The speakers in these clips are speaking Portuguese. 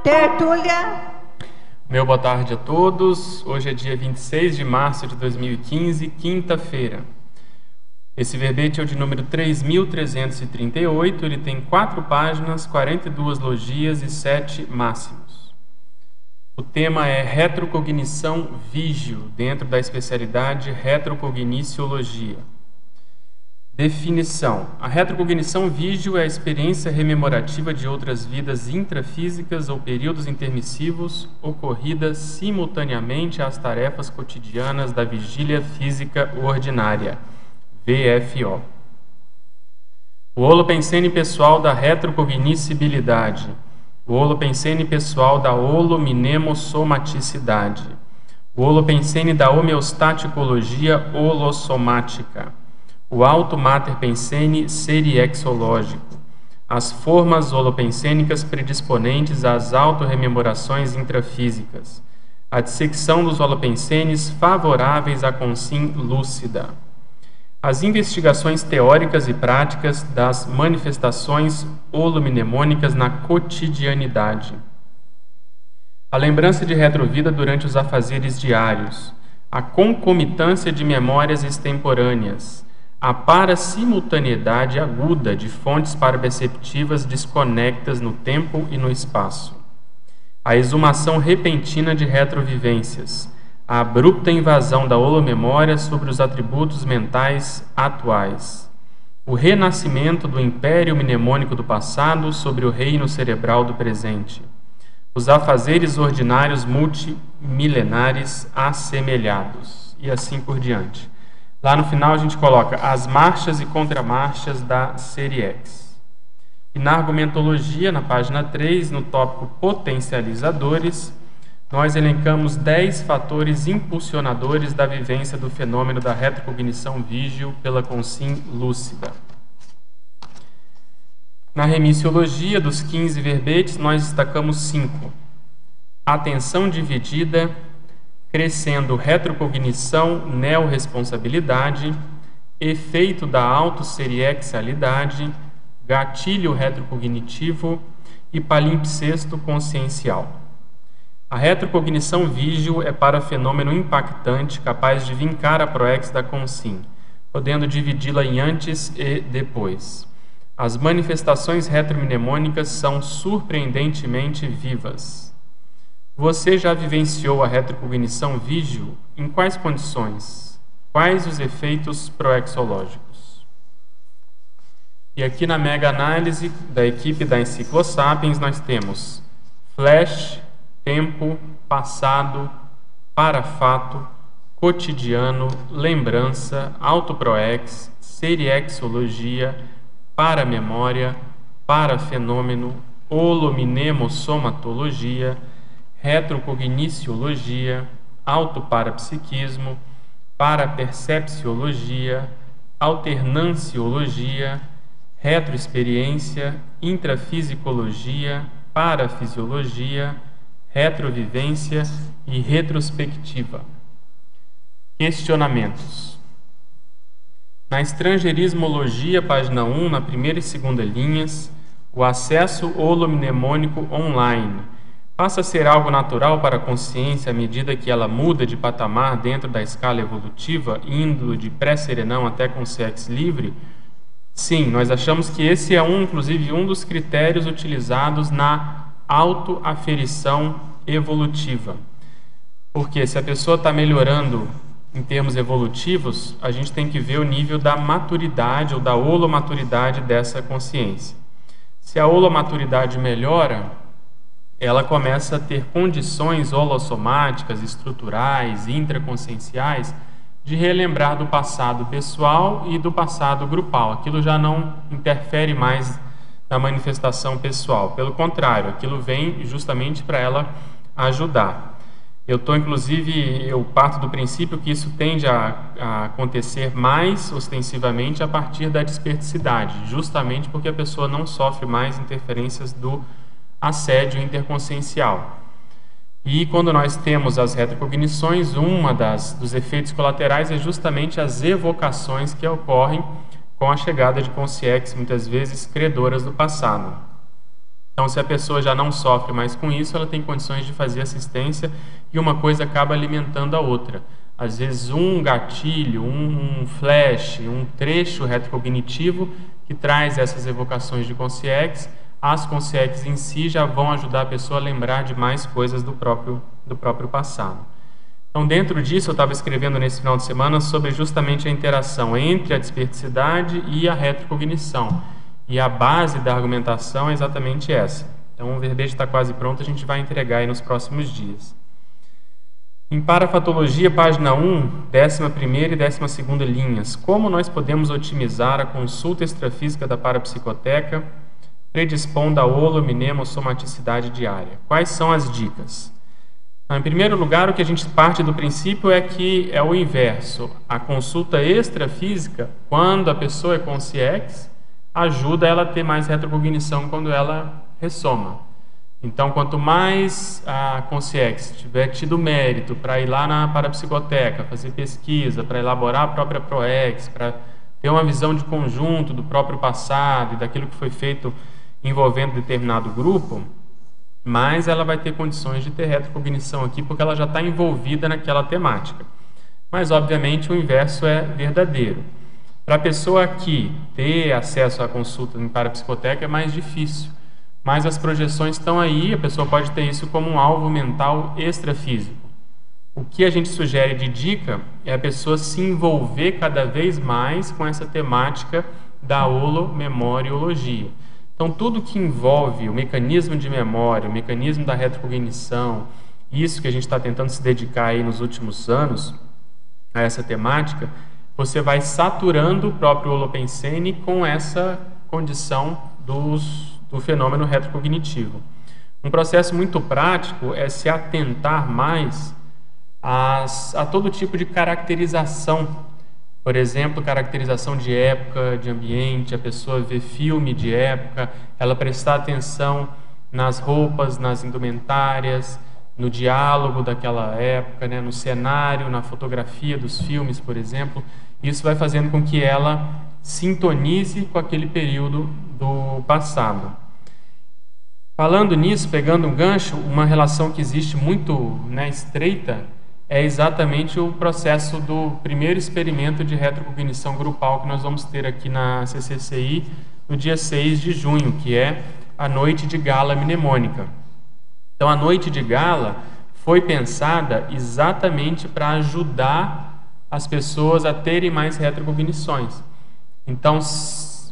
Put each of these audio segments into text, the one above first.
Tertúlia. Meu boa tarde a todos. Hoje é dia 26 de março de 2015, quinta-feira. Esse verbete é o de número 3.338. Ele tem 4 páginas, 42 logias e 7 máximos. O tema é retrocognição vígio, dentro da especialidade retrocogniciologia. Definição. A retrocognição vígio é a experiência rememorativa de outras vidas intrafísicas ou períodos intermissivos ocorridas simultaneamente às tarefas cotidianas da vigília física ordinária, VFO. O holopensene pessoal da retrocognoscibilidade, o holopensene pessoal da holominemosomaticidade, o holopensene da homeostaticologia holossomática, o alto mater pensene seriexológico, as formas holopensênicas predisponentes às autorrememorações intrafísicas, a dissecção dos holopensenes favoráveis à consim lúcida, as investigações teóricas e práticas das manifestações holominemônicas na cotidianidade, a lembrança de retrovida durante os afazeres diários, a concomitância de memórias extemporâneas, a parassimultaneidade aguda de fontes paraperceptivas desconectas no tempo e no espaço, a exumação repentina de retrovivências, a abrupta invasão da holomemória sobre os atributos mentais atuais, o renascimento do império mnemônico do passado sobre o reino cerebral do presente, os afazeres ordinários multimilenares assemelhados, e assim por diante. Lá no final a gente coloca as marchas e contramarchas da série X. E na argumentologia, na página 3, no tópico potencializadores, nós elencamos 10 fatores impulsionadores da vivência do fenômeno da retrocognição vígio pela consim lúcida. Na remissiologia, dos 15 verbetes, nós destacamos 5. Atenção dividida, crescendo retrocognição, neorresponsabilidade, efeito da autosseriexalidade, gatilho retrocognitivo e palimpsesto consciencial. A retrocognição vígio é para fenômeno impactante capaz de vincar a proex da consim, podendo dividi-la em antes e depois. As manifestações retromnemônicas são surpreendentemente vivas. Você já vivenciou a retrocognição vígio? Em quais condições? Quais os efeitos proexológicos? E aqui na mega-análise da equipe da Enciclosapiens nós temos flash, tempo, passado, parafato, cotidiano, lembrança, autoproex, seriexologia, paramemória, parafenômeno, holominemossomatologia, retrocogniciologia, autoparapsiquismo, parapercepciologia, alternanciologia, retroexperiência, intrafisicologia, parafisiologia, retrovivência e retrospectiva. Questionamentos. Na estrangeirismologia, página 1, na primeira e segunda linhas, o acesso holomnemônico online passa a ser algo natural para a consciência à medida que ela muda de patamar dentro da escala evolutiva, indo de pré-serenão até consciência livre? Sim, nós achamos que esse é inclusive um dos critérios utilizados na autoaferição evolutiva. Porque se a pessoa está melhorando em termos evolutivos, a gente tem que ver o nível da maturidade ou da holomaturidade dessa consciência. Se a holomaturidade melhora, ela começa a ter condições holossomáticas, estruturais, intraconscienciais, de relembrar do passado pessoal e do passado grupal. Aquilo já não interfere mais na manifestação pessoal. Pelo contrário, aquilo vem justamente para ela ajudar. Eu parto do princípio que isso tende a acontecer mais ostensivamente a partir da desperticidade, justamente porque a pessoa não sofre mais interferências do assédio interconsciencial. E quando nós temos as retrocognições, dos efeitos colaterais é justamente as evocações que ocorrem com a chegada de consciências, muitas vezes credoras do passado. Então, se a pessoa já não sofre mais com isso, ela tem condições de fazer assistência e uma coisa acaba alimentando a outra. Às vezes, um gatilho, um flash, um trecho retrocognitivo que traz essas evocações de consciex, as consciex em si já vão ajudar a pessoa a lembrar de mais coisas do próprio passado. Então, dentro disso, eu estava escrevendo nesse final de semana sobre justamente a interação entre a desperticidade e a retrocognição. E a base da argumentação é exatamente essa. Então, o verbete está quase pronto, a gente vai entregar aí nos próximos dias. Em Parafatologia, página 1, 11ª e 12ª linhas. Como nós podemos otimizar a consulta extrafísica da parapsicoteca, predispondo a holominemosomaticidade diária? Quais são as dicas? Em primeiro lugar, o que a gente parte do princípio é que é o inverso. A consulta extrafísica, quando a pessoa é consciex, ajuda ela a ter mais retrocognição quando ela ressoma. Então, quanto mais a consciex tiver tido mérito para ir lá na parapsicoteca, fazer pesquisa, para elaborar a própria PROEX, para ter uma visão de conjunto do próprio passado e daquilo que foi feito envolvendo determinado grupo, mais ela vai ter condições de ter retrocognição aqui, porque ela já está envolvida naquela temática. Mas, obviamente, o inverso é verdadeiro. Para a pessoa aqui ter acesso à consulta em parapsicoteca é mais difícil, mas as projeções estão aí, a pessoa pode ter isso como um alvo mental extrafísico. O que a gente sugere de dica é a pessoa se envolver cada vez mais com essa temática da holomemoriologia. Então, tudo que envolve o mecanismo de memória, o mecanismo da retrocognição, isso que a gente está tentando se dedicar aí nos últimos anos a essa temática, você vai saturando o próprio holopensene com essa condição do fenômeno retrocognitivo. Um processo muito prático é se atentar mais a todo tipo de caracterização. Por exemplo, caracterização de época, de ambiente, a pessoa ver filme de época, ela prestar atenção nas roupas, nas indumentárias, no diálogo daquela época, né, no cenário, na fotografia dos filmes, por exemplo. Isso vai fazendo com que ela sintonize com aquele período do passado. Falando nisso, pegando um gancho, uma relação que existe muito, né, estreita é exatamente o processo do primeiro experimento de retrocognição grupal que nós vamos ter aqui na CCCI no dia 6 de junho, que é a noite de gala mnemônica. Então, a noite de gala foi pensada exatamente para ajudar as pessoas a terem mais retrocognições. Então, se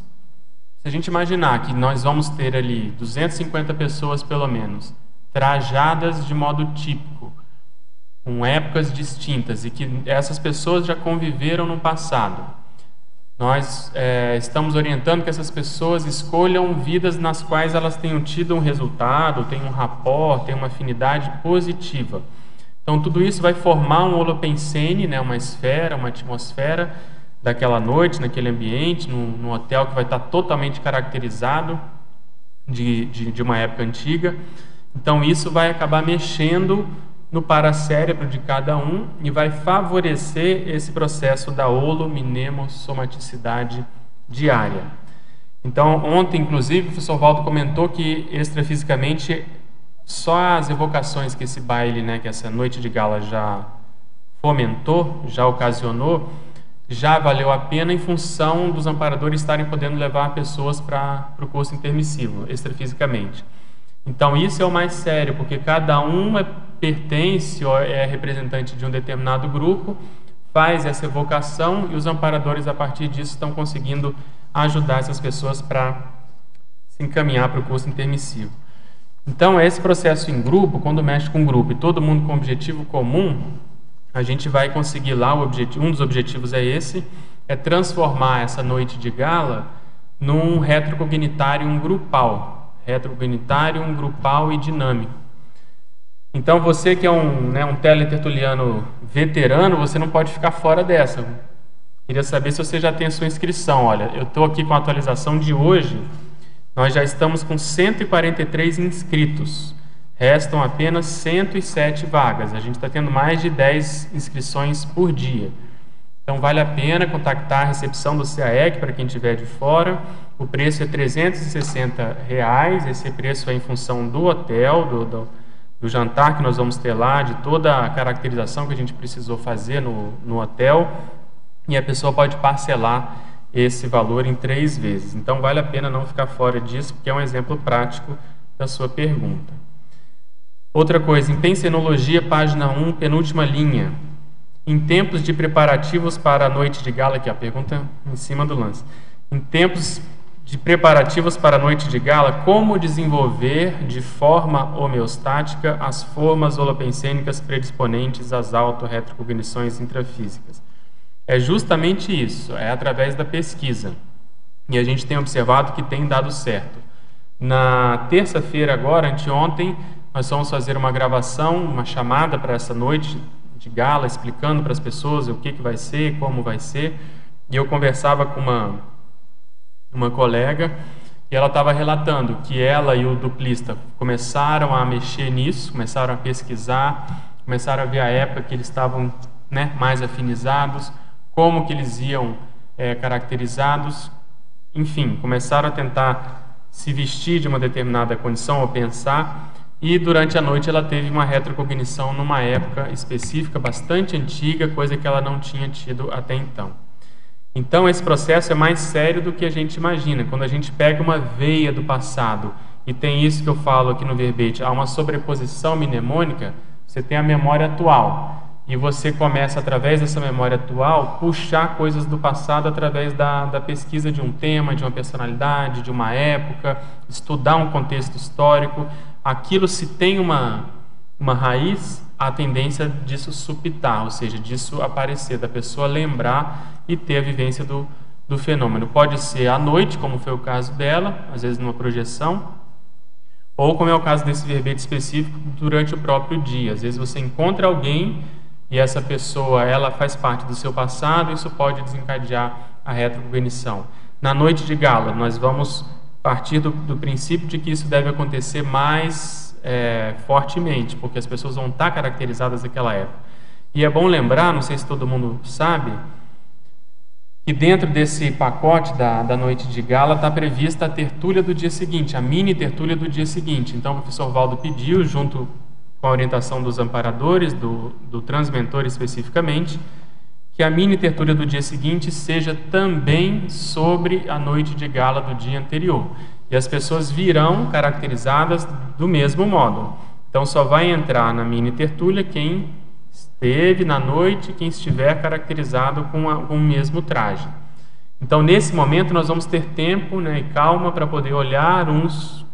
a gente imaginar que nós vamos ter ali 250 pessoas, pelo menos, trajadas de modo típico, com épocas distintas, e que essas pessoas já conviveram no passado, nós estamos orientando que essas pessoas escolham vidas nas quais elas tenham tido um resultado, tenham um rapport, tenham uma afinidade positiva. Então, tudo isso vai formar um holopensene, né, uma esfera, uma atmosfera daquela noite, naquele ambiente, num hotel que vai estar totalmente caracterizado de uma época antiga. Então, isso vai acabar mexendo no paracérebro de cada um e vai favorecer esse processo da holominemosomaticidade diária. Então, ontem, inclusive, o professor Valdo comentou que extrafisicamente só as evocações que esse baile, né, que essa noite de gala já fomentou, já ocasionou, já valeu a pena em função dos amparadores estarem podendo levar pessoas para o curso intermissivo, extrafisicamente. Então, isso é o mais sério, porque cada um pertence ou é representante de um determinado grupo, faz essa evocação e os amparadores, a partir disso, estão conseguindo ajudar essas pessoas para se encaminhar para o curso intermissivo. Então, esse processo em grupo, quando mexe com grupo e todo mundo com objetivo comum, a gente vai conseguir lá, um dos objetivos é esse, é transformar essa noite de gala num retrocognitário grupal. Retrocognitário, grupal e dinâmico. Então, você que é um teletertuliano veterano, você não pode ficar fora dessa. Queria saber se você já tem a sua inscrição. Olha, eu estou aqui com a atualização de hoje, nós já estamos com 143 inscritos. Restam apenas 107 vagas. A gente está tendo mais de 10 inscrições por dia. Então vale a pena contactar a recepção do CAEC para quem estiver de fora. O preço é R$ 360, esse preço é em função do hotel, do jantar que nós vamos ter lá, de toda a caracterização que a gente precisou fazer no hotel, e a pessoa pode parcelar esse valor em 3 vezes. Então vale a pena não ficar fora disso, porque é um exemplo prático da sua pergunta. Outra coisa, em Pensenologia, página 1, penúltima linha. Em tempos de preparativos para a noite de gala, aqui a pergunta em cima do lance. Em tempos de preparativos para a noite de gala, como desenvolver de forma homeostática as formas holopensênicas predisponentes às autorretrocognições intrafísicas? É justamente isso, é através da pesquisa. E a gente tem observado que tem dado certo. Na terça-feira agora, anteontem, nós vamos fazer uma gravação, uma chamada para essa noite de gala, explicando para as pessoas o que vai ser, como vai ser. E eu conversava com uma colega e ela estava relatando que ela e o duplista começaram a mexer nisso, começaram a pesquisar, começaram a ver a época que eles estavam, né, mais afinizados, como que eles iam caracterizados, enfim, começaram a tentar se vestir de uma determinada condição ou pensar, e durante a noite ela teve uma retrocognição numa época específica, bastante antiga, coisa que ela não tinha tido até então. Então esse processo é mais sério do que a gente imagina. Quando a gente pega uma veia do passado, e tem isso que eu falo aqui no verbete, há uma sobreposição mnemônica, você tem a memória atual, e você começa, através dessa memória atual, puxar coisas do passado através da pesquisa de um tema, de uma personalidade, de uma época, estudar um contexto histórico. Aquilo, se tem uma raiz, a tendência disso supitar, ou seja, disso aparecer, da pessoa lembrar e ter a vivência do fenômeno. Pode ser à noite, como foi o caso dela, às vezes numa projeção, ou como é o caso desse verbete específico, durante o próprio dia. Às vezes você encontra alguém e essa pessoa, ela faz parte do seu passado, isso pode desencadear a retrocognição. Na noite de gala, nós vamos partir do princípio de que isso deve acontecer mais fortemente, porque as pessoas vão estar caracterizadas naquela época. E é bom lembrar, não sei se todo mundo sabe, que dentro desse pacote da noite de gala está prevista a tertúlia do dia seguinte, a mini tertúlia do dia seguinte. Então o professor Valdo pediu, junto com a orientação dos amparadores, do transmentor especificamente, que a mini tertúlia do dia seguinte seja também sobre a noite de gala do dia anterior. E as pessoas virão caracterizadas do mesmo modo. Então só vai entrar na mini tertúlia quem esteve na noite, quem estiver caracterizado com o mesmo traje. Então nesse momento nós vamos ter tempo, né, e calma para poder olhar uns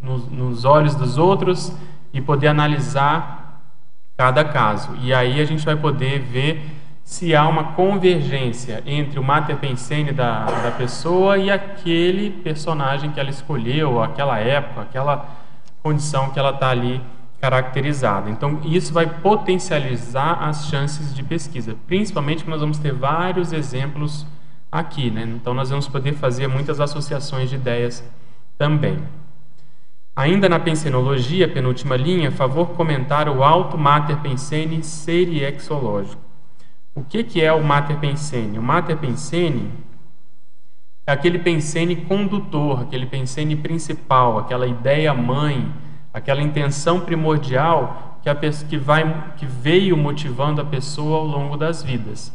nos olhos dos outros e poder analisar cada caso. E aí a gente vai poder ver se há uma convergência entre o mater pensene da pessoa e aquele personagem que ela escolheu, aquela época, aquela condição que ela está ali caracterizada. Então isso vai potencializar as chances de pesquisa, principalmente porque nós vamos ter vários exemplos aqui, né? Então nós vamos poder fazer muitas associações de ideias também. Ainda na pensenologia, penúltima linha, favor comentar o alto mater pensene seriexológico. O que é o mater pensene? O mater pensene é aquele pensene condutor, aquele pensene principal, aquela ideia mãe, aquela intenção primordial que veio motivando a pessoa ao longo das vidas.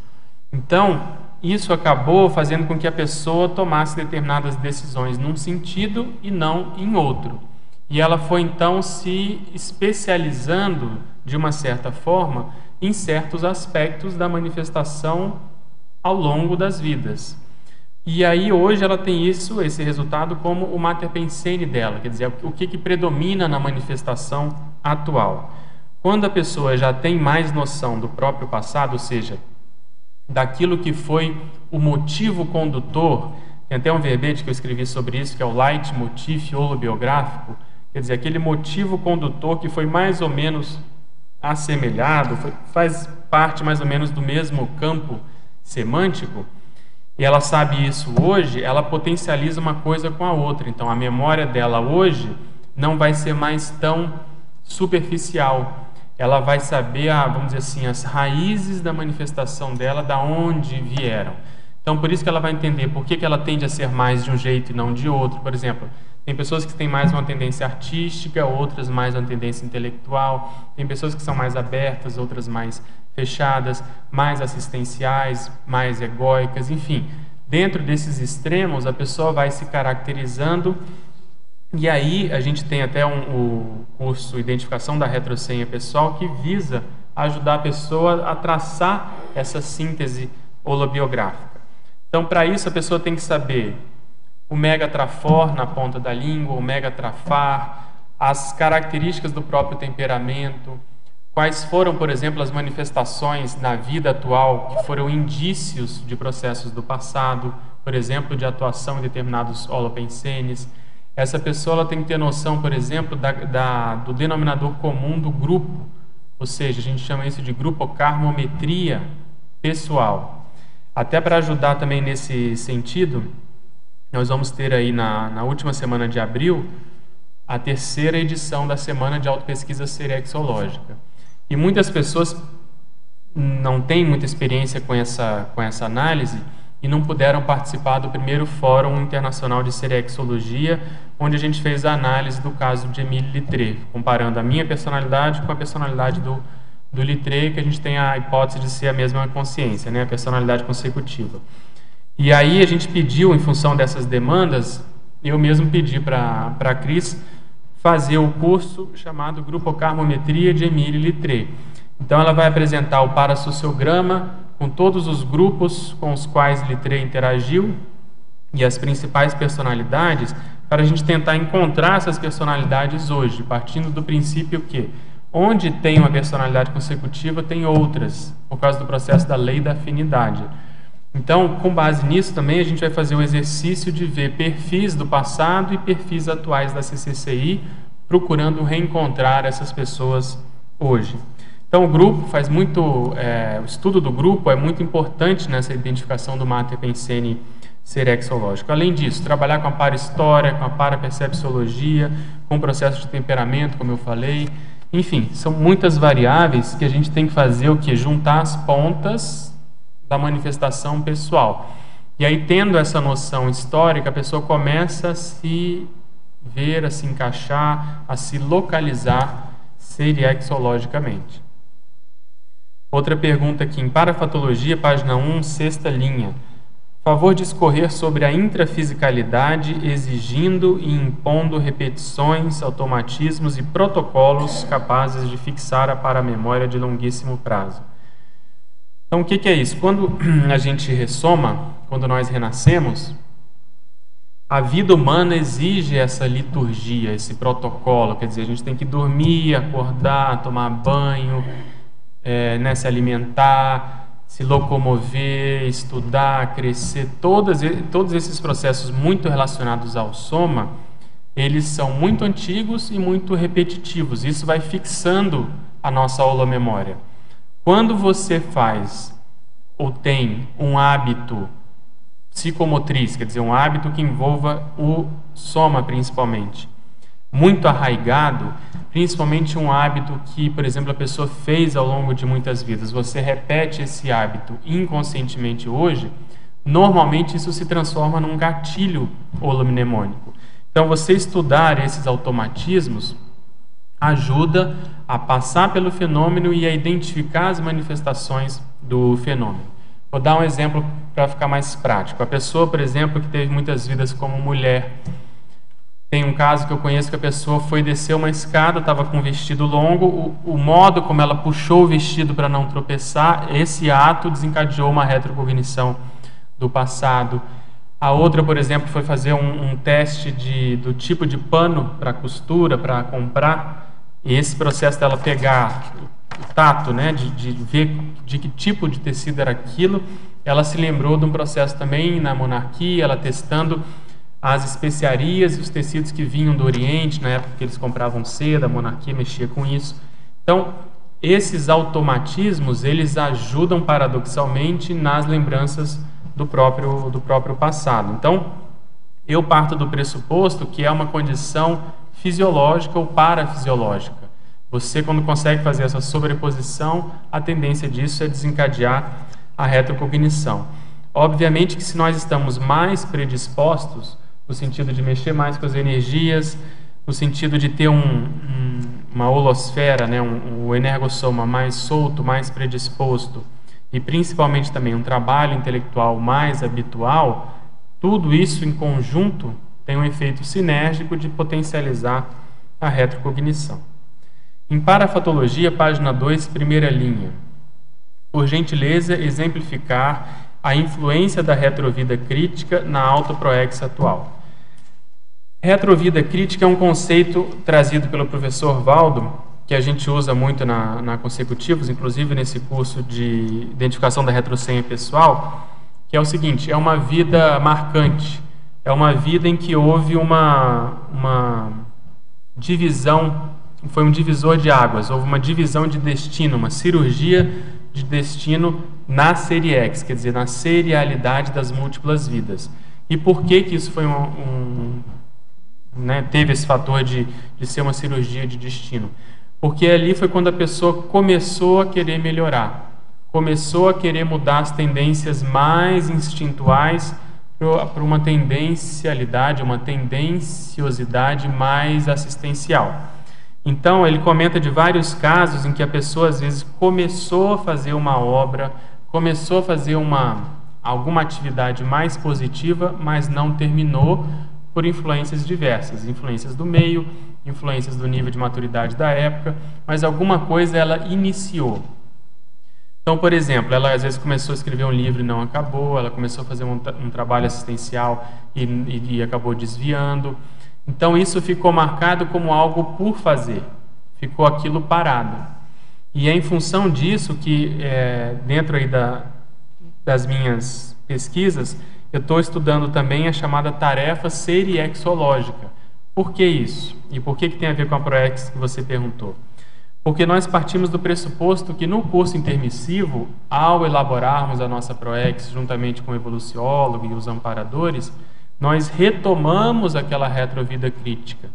Então, isso acabou fazendo com que a pessoa tomasse determinadas decisões num sentido e não em outro. E ela foi então se especializando de uma certa forma em certos aspectos da manifestação ao longo das vidas. E aí hoje ela tem esse resultado como o mater pensene dela, quer dizer, o que predomina na manifestação atual. Quando a pessoa já tem mais noção do próprio passado, ou seja, daquilo que foi o motivo condutor, tem até um verbete que eu escrevi sobre isso, que é o leitmotiv holobiográfico, quer dizer, aquele motivo condutor que foi mais ou menos assemelhado, faz parte mais ou menos do mesmo campo semântico, e ela sabe isso hoje, ela potencializa uma coisa com a outra. Então, a memória dela hoje não vai ser mais tão superficial. ela vai saber, vamos dizer assim, as raízes da manifestação dela, da onde vieram. Então, por isso que ela vai entender por que ela tende a ser mais de um jeito e não de outro. Por exemplo, tem pessoas que têm mais uma tendência artística, outras mais uma tendência intelectual. Tem pessoas que são mais abertas, outras mais fechadas, mais assistenciais, mais egóicas, enfim. Dentro desses extremos, a pessoa vai se caracterizando. E aí a gente tem até o curso Identificação da Retrosenha Pessoal, que visa ajudar a pessoa a traçar essa síntese holobiográfica. Então, para isso, a pessoa tem que saber o megatrafor na ponta da língua, o megatrafar, as características do próprio temperamento, quais foram, por exemplo, as manifestações na vida atual que foram indícios de processos do passado, por exemplo, de atuação em determinados holopensenes. Essa pessoa ela tem que ter noção, por exemplo, do denominador comum do grupo, ou seja, a gente chama isso de grupocarmometria pessoal. Até para ajudar também nesse sentido, nós vamos ter aí na última semana de abril a terceira edição da Semana de Autopesquisa Serexológica. E muitas pessoas não têm muita experiência com essa análise e não puderam participar do primeiro Fórum Internacional de Serexologia, onde a gente fez a análise do caso de Émile Littré, comparando a minha personalidade com a personalidade do Littré, que a gente tem a hipótese de ser a mesma consciência, né? A personalidade consecutiva. E aí a gente pediu, em função dessas demandas, eu mesmo pedi para a Cris fazer o curso chamado Grupocarmometria de Émile Littré. Então ela vai apresentar o parasociograma com todos os grupos com os quais Littré interagiu e as principais personalidades, para a gente tentar encontrar essas personalidades hoje, partindo do princípio que onde tem uma personalidade consecutiva, tem outras, por causa do processo da lei da afinidade. Então, com base nisso também, a gente vai fazer o exercício de ver perfis do passado e perfis atuais da CCCI, procurando reencontrar essas pessoas hoje. Então, o grupo faz muito, o estudo do grupo é muito importante nessa identificação do Mater Pensene serexológico. Além disso, trabalhar com a para-história, com a para-percepciologia, com o processo de temperamento, como eu falei. Enfim, são muitas variáveis que a gente tem que fazer o quê? Juntar as pontas da manifestação pessoal. E aí, tendo essa noção histórica, a pessoa começa a se ver, a se encaixar, a se localizar seriexologicamente. Outra pergunta aqui, em Parafatologia, página 1, sexta linha. Favor discorrer sobre a intrafisicalidade, exigindo e impondo repetições, automatismos e protocolos capazes de fixar a paramemória de longuíssimo prazo. Então, o que é isso? Quando a gente ressoma, quando nós renascemos, a vida humana exige essa liturgia, esse protocolo. Quer dizer, a gente tem que dormir, acordar, tomar banho, se alimentar, se locomover, estudar, crescer. Todos esses processos muito relacionados ao soma, eles são muito antigos e muito repetitivos. Isso vai fixando a nossa holomemória. Quando você faz ou tem um hábito psicomotriz, quer dizer, um hábito que envolva o soma principalmente, muito arraigado, principalmente um hábito que, por exemplo, a pessoa fez ao longo de muitas vidas, você repete esse hábito inconscientemente hoje, normalmente isso se transforma num gatilho holomnemônico. Então, você estudar esses automatismos ajuda a passar pelo fenômeno e a identificar as manifestações do fenômeno. Vou dar um exemplo para ficar mais prático. A pessoa, por exemplo, que teve muitas vidas como mulher, tem um caso que eu conheço que a pessoa foi descer uma escada, estava com um vestido longo, o modo como ela puxou o vestido para não tropeçar, esse ato desencadeou uma retrocognição do passado. A outra, por exemplo, foi fazer um teste do tipo de pano para costura, para comprar. E esse processo dela pegar o tato, né, de ver de que tipo de tecido era aquilo, ela se lembrou de um processo também na monarquia, ela testando as especiarias e os tecidos que vinham do Oriente, na época que eles compravam seda, a monarquia mexia com isso. Então, esses automatismos, eles ajudam paradoxalmente nas lembranças do próprio passado. Então, eu parto do pressuposto que é uma condição fisiológica ou parafisiológica. Você, quando consegue fazer essa sobreposição, a tendência disso é desencadear a retrocognição. Obviamente que se nós estamos mais predispostos, no sentido de mexer mais com as energias, no sentido de ter uma holosfera, né, o energossoma mais solto, mais predisposto, e principalmente também um trabalho intelectual mais habitual, tudo isso em conjunto tem um efeito sinérgico de potencializar a retrocognição. Em Parafatologia, página 2, primeira linha. Por gentileza, exemplificar a influência da retrovida crítica na autoproex atual. Retrovida crítica é um conceito trazido pelo professor Valdo, que a gente usa muito na Consecutivos, inclusive nesse curso de identificação da retrosenha pessoal, que é o seguinte: é uma vida marcante, é uma vida em que houve uma divisão, foi um divisor de águas, houve uma divisão de destino, uma cirurgia de destino na série X, quer dizer, na serialidade das múltiplas vidas. E por que isso foi teve esse fator de ser uma cirurgia de destino? Porque ali foi quando a pessoa começou a querer melhorar, começou a querer mudar as tendências mais instintuais para uma tendencialidade, uma tendenciosidade mais assistencial. Então, ele comenta de vários casos em que a pessoa, às vezes, começou a fazer uma obra, começou a fazer alguma atividade mais positiva, mas não terminou por influências diversas, influências do meio, influências do nível de maturidade da época, mas alguma coisa ela iniciou. Então, por exemplo, ela às vezes começou a escrever um livro e não acabou, ela começou a fazer um trabalho assistencial e acabou desviando. Então, isso ficou marcado como algo por fazer, ficou aquilo parado. E é em função disso que, dentro aí das minhas pesquisas, eu estou estudando também a chamada tarefa seriexológica. Por que isso? E por que tem a ver com a ProEx que você perguntou? Porque nós partimos do pressuposto que no curso intermissivo, ao elaborarmos a nossa ProEx juntamente com o evoluciólogo e os amparadores, nós retomamos aquela retrovida crítica.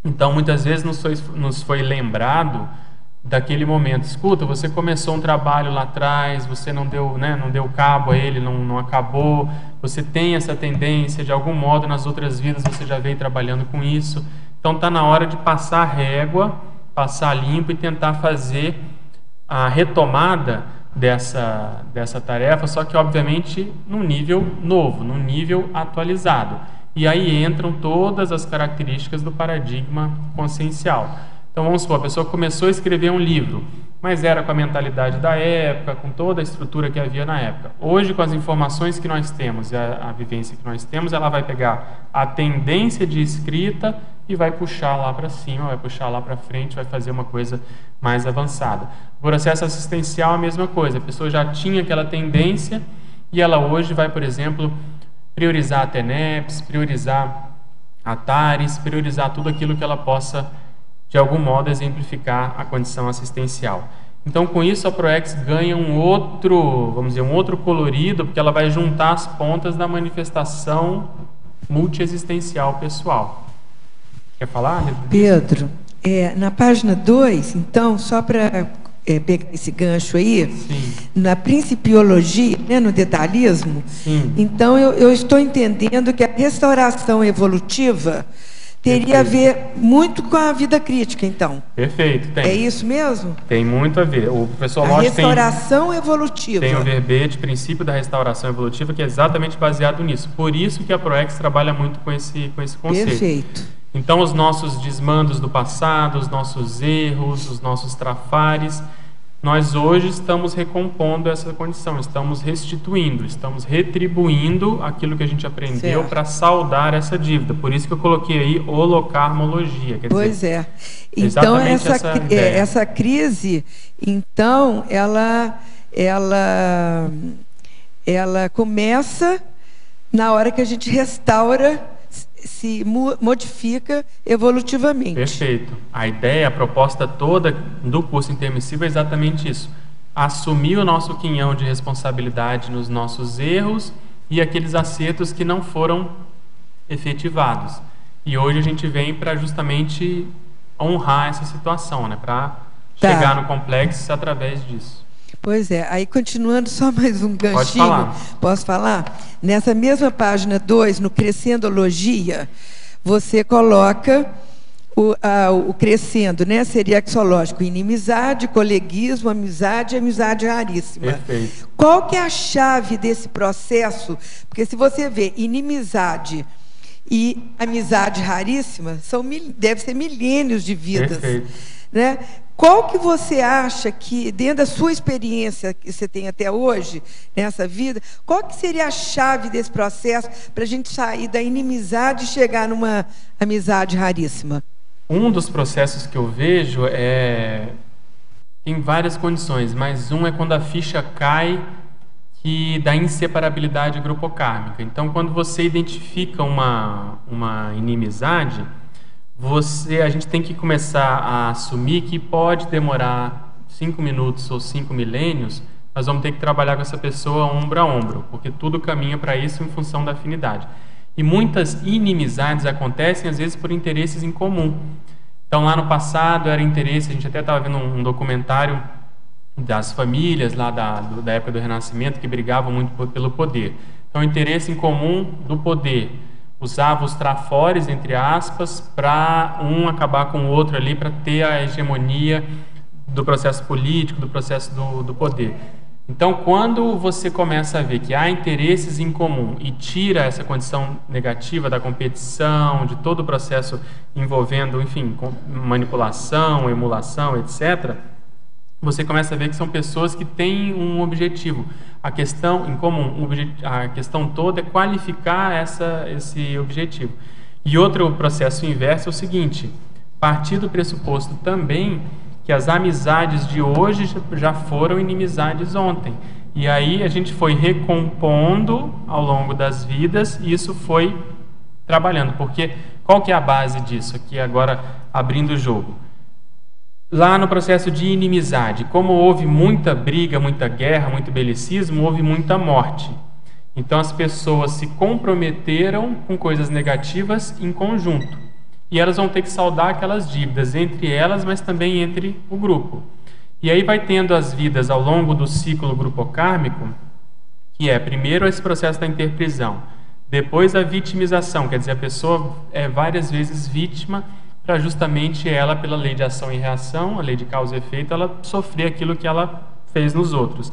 Então, muitas vezes nos foi lembrado daquele momento. Escuta, você começou um trabalho lá atrás, você não deu cabo a ele, não acabou, você tem essa tendência, de algum modo, nas outras vidas você já veio trabalhando com isso. Então, está na hora de passar a régua, passar limpo e tentar fazer a retomada dessa tarefa, só que obviamente num nível novo, num nível atualizado. E aí entram todas as características do paradigma consciencial. Então vamos supor, a pessoa começou a escrever um livro, mas era com a mentalidade da época, com toda a estrutura que havia na época. Hoje, com as informações que nós temos e a vivência que nós temos, ela vai pegar a tendência de escrita e vai puxar lá para cima, vai puxar lá para frente, vai fazer uma coisa mais avançada. O processo assistencial é a mesma coisa, a pessoa já tinha aquela tendência e ela hoje vai, por exemplo, priorizar a TENEPS, priorizar a TARES, priorizar tudo aquilo que ela possa, de algum modo, exemplificar a condição assistencial. Então, com isso, a ProEx ganha um outro colorido, porque ela vai juntar as pontas da manifestação multiexistencial pessoal. Quer falar? Pedro, na página 2, então, só para pegar esse gancho aí, sim, na principiologia, no detalhismo, sim, então eu estou entendendo que a restauração evolutiva teria a ver muito com a vida crítica, então. Perfeito, tem. É isso mesmo? Tem muito a ver. O professor A Lodge restauração evolutiva. tem o verbete, princípio da restauração evolutiva, que é exatamente baseado nisso. Por isso que a ProEx trabalha muito com esse conceito. Perfeito. Então, os nossos desmandos do passado, os nossos erros, os nossos trafares, nós hoje estamos recompondo essa condição, estamos restituindo, estamos retribuindo aquilo que a gente aprendeu para saldar essa dívida. Por isso que eu coloquei aí holocarmologia. Pois é. Então, essa crise, então, ela começa na hora que a gente restaura, se modifica evolutivamente. Perfeito. A ideia, a proposta toda do curso intermissivo é exatamente isso. Assumir o nosso quinhão de responsabilidade nos nossos erros e aqueles acertos que não foram efetivados. E hoje a gente vem para justamente honrar essa situação, né? Para chegar no complexo através disso. Pois é, aí continuando só mais um ganchinho. Pode falar. Posso falar? Nessa mesma página 2, no Crescendologia, você coloca o crescendo, né? Seria exológico, inimizade, coleguismo, amizade e amizade raríssima. Perfeito. Qual que é a chave desse processo? Porque se você vê inimizade e amizade raríssima, deve ser milênios de vidas. Perfeito. Né? Qual que você acha que, dentro da sua experiência que você tem até hoje, nessa vida, qual que seria a chave desse processo para a gente sair da inimizade e chegar numa amizade raríssima? Um dos processos que eu vejo tem várias condições, mas um é quando a ficha cai da inseparabilidade grupocármica. Então, quando você identifica uma inimizade, a gente tem que começar a assumir que pode demorar 5 minutos ou 5 milênios, nós vamos ter que trabalhar com essa pessoa ombro a ombro, porque tudo caminha para isso em função da afinidade. E muitas inimizades acontecem, às vezes, por interesses em comum. Então, lá no passado, era interesse, a gente até estava vendo um documentário das famílias lá da época do Renascimento, que brigavam muito pelo poder. Então, interesse em comum do poder. Usava os trafores, entre aspas, para um acabar com o outro ali, para ter a hegemonia do processo político, do processo do poder. Então, quando você começa a ver que há interesses em comum e tira essa condição negativa da competição, de todo o processo envolvendo, enfim, manipulação, emulação, etc., você começa a ver que são pessoas que têm um objetivo. A questão em comum, a questão toda é qualificar esse objetivo. E outro processo inverso é o seguinte: partir do pressuposto também que as amizades de hoje já foram inimizades ontem. E aí a gente foi recompondo ao longo das vidas e isso foi trabalhando. Porque qual que é a base disso? Aqui agora abrindo o jogo. Lá no processo de inimizade, como houve muita briga, muita guerra, muito belicismo, houve muita morte. Então as pessoas se comprometeram com coisas negativas em conjunto. E elas vão ter que saldar aquelas dívidas entre elas, mas também entre o grupo. E aí vai tendo as vidas ao longo do ciclo grupocármico, que é primeiro esse processo da interprisão, depois a vitimização, quer dizer, a pessoa é várias vezes vítima para justamente ela, pela lei de ação e reação, a lei de causa e efeito, ela sofrer aquilo que ela fez nos outros.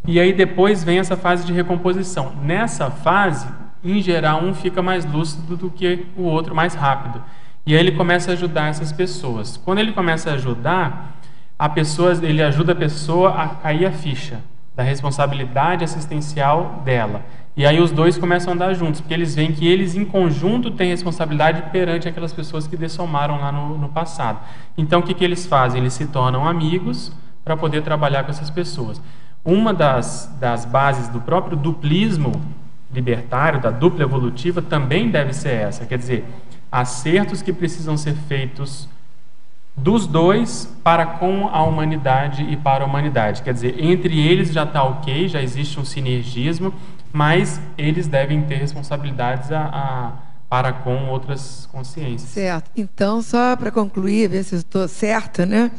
E aí depois vem essa fase de recomposição. Nessa fase, em geral, um fica mais lúcido do que o outro, mais rápido. E aí ele começa a ajudar essas pessoas. Quando ele começa a ajudar, ele ajuda a pessoa a cair a ficha da responsabilidade assistencial dela. E aí os dois começam a andar juntos, porque eles veem que eles em conjunto têm responsabilidade perante aquelas pessoas que dessomaram lá no passado. Então o que eles fazem? Eles se tornam amigos para poder trabalhar com essas pessoas. Uma das bases do próprio duplismo libertário, da dupla evolutiva, também deve ser essa, quer dizer, acertos que precisam ser feitos dos dois para com a humanidade e para a humanidade. Quer dizer, entre eles já está ok, já existe um sinergismo, mas eles devem ter responsabilidades para com outras consciências. Certo. Então, só para concluir, ver se eu estou certa, né?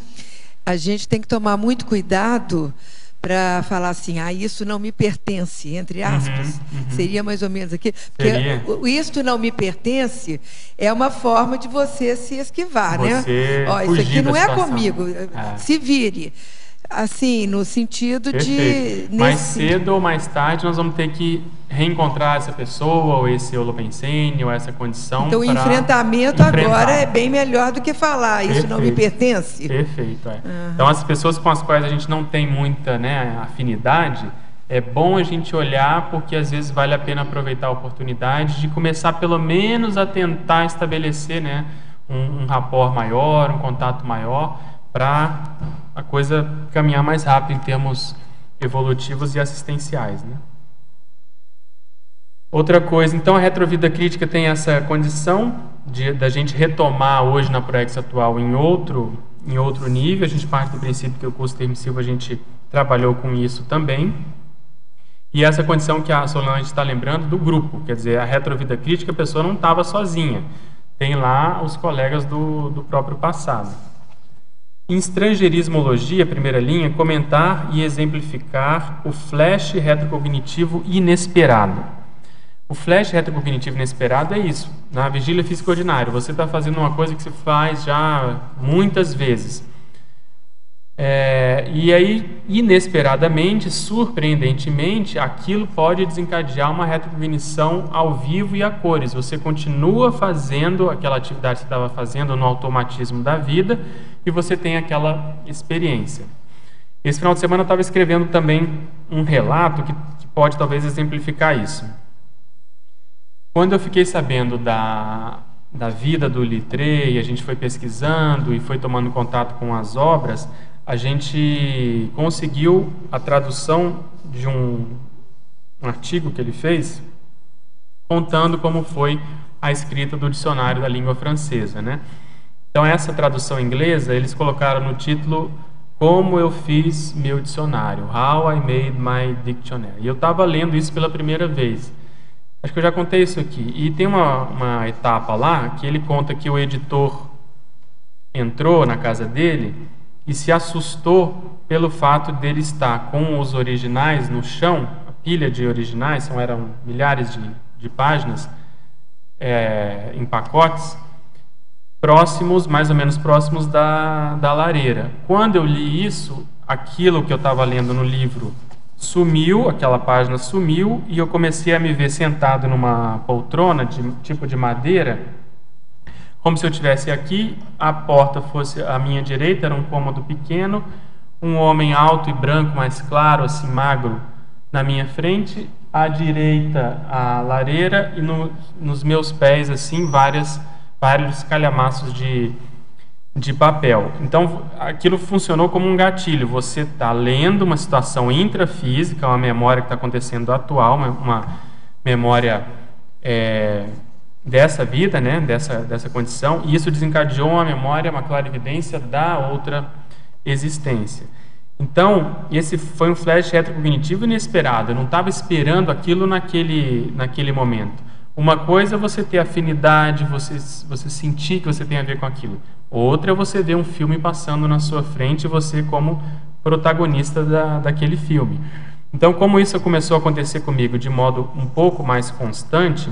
A gente tem que tomar muito cuidado para falar assim, isso não me pertence, entre aspas. Seria mais ou menos aqui. Porque o isto não me pertence é uma forma de você se esquivar, né? Isso aqui não é comigo, se vire. Assim, no sentido de... Mais cedo ou mais tarde nós vamos ter que reencontrar essa pessoa, ou esse holopensene, ou essa condição. Então o enfrentamento agora é bem melhor do que falar, isso não me pertence. Perfeito, Então as pessoas com as quais a gente não tem muita afinidade, é bom a gente olhar, porque às vezes vale a pena aproveitar a oportunidade de começar pelo menos a tentar estabelecer um rapport maior, um contato maior, para a coisa caminhar mais rápido em termos evolutivos e assistenciais, né? Outra coisa, então a retrovida crítica tem essa condição da gente retomar hoje na Proex atual em outro nível. A gente parte do princípio que o curso permissivo a gente trabalhou com isso também. E essa condição que a Solange está lembrando do grupo, quer dizer, a retrovida crítica, a pessoa não estava sozinha. tem lá os colegas do próprio passado. Em estrangeirismologia, primeira linha, comentar e exemplificar o flash retrocognitivo inesperado. O flash retrocognitivo inesperado é isso. Na vigília física ordinária, você está fazendo uma coisa que você faz já muitas vezes. E aí, inesperadamente, surpreendentemente, aquilo pode desencadear uma retrocognição ao vivo e a cores. Você continua fazendo aquela atividade que você estava fazendo no automatismo da vida e você tem aquela experiência. Esse final de semana eu estava escrevendo também um relato que pode talvez exemplificar isso. Quando eu fiquei sabendo da vida do Littré, e a gente foi pesquisando e foi tomando contato com as obras, a gente conseguiu a tradução de um artigo que ele fez, contando como foi a escrita do dicionário da língua francesa, né? Então, essa tradução inglesa, eles colocaram no título Como eu fiz meu dicionário, How I Made My Dictionary. E eu estava lendo isso pela primeira vez. Acho que eu já contei isso aqui. E tem uma etapa lá que ele conta que o editor entrou na casa dele e se assustou pelo fato dele estar com os originais no chão, a pilha de originais, eram milhares de páginas em pacotes, mais ou menos próximos da lareira. Quando eu li isso, aquilo que eu estava lendo no livro sumiu, aquela página sumiu, e eu comecei a me ver sentado numa poltrona tipo de madeira, como se eu estivesse aqui, a porta fosse à minha direita, era um cômodo pequeno, um homem alto e branco, mais claro, assim, magro, na minha frente, à direita a lareira, e nos meus pés, assim, vários calhamaços de papel. Então, aquilo funcionou como um gatilho. Você está lendo uma situação intrafísica, uma memória que está acontecendo atual, uma memória dessa vida, né, dessa condição, e isso desencadeou uma memória, uma clarividência da outra existência. Então, esse foi um flash retrocognitivo inesperado. Eu não estava esperando aquilo naquele momento. Uma coisa é você ter afinidade, você sentir que você tem a ver com aquilo. Outra é você ver um filme passando na sua frente e você como protagonista daquele filme. Então, como isso começou a acontecer comigo de modo um pouco mais constante,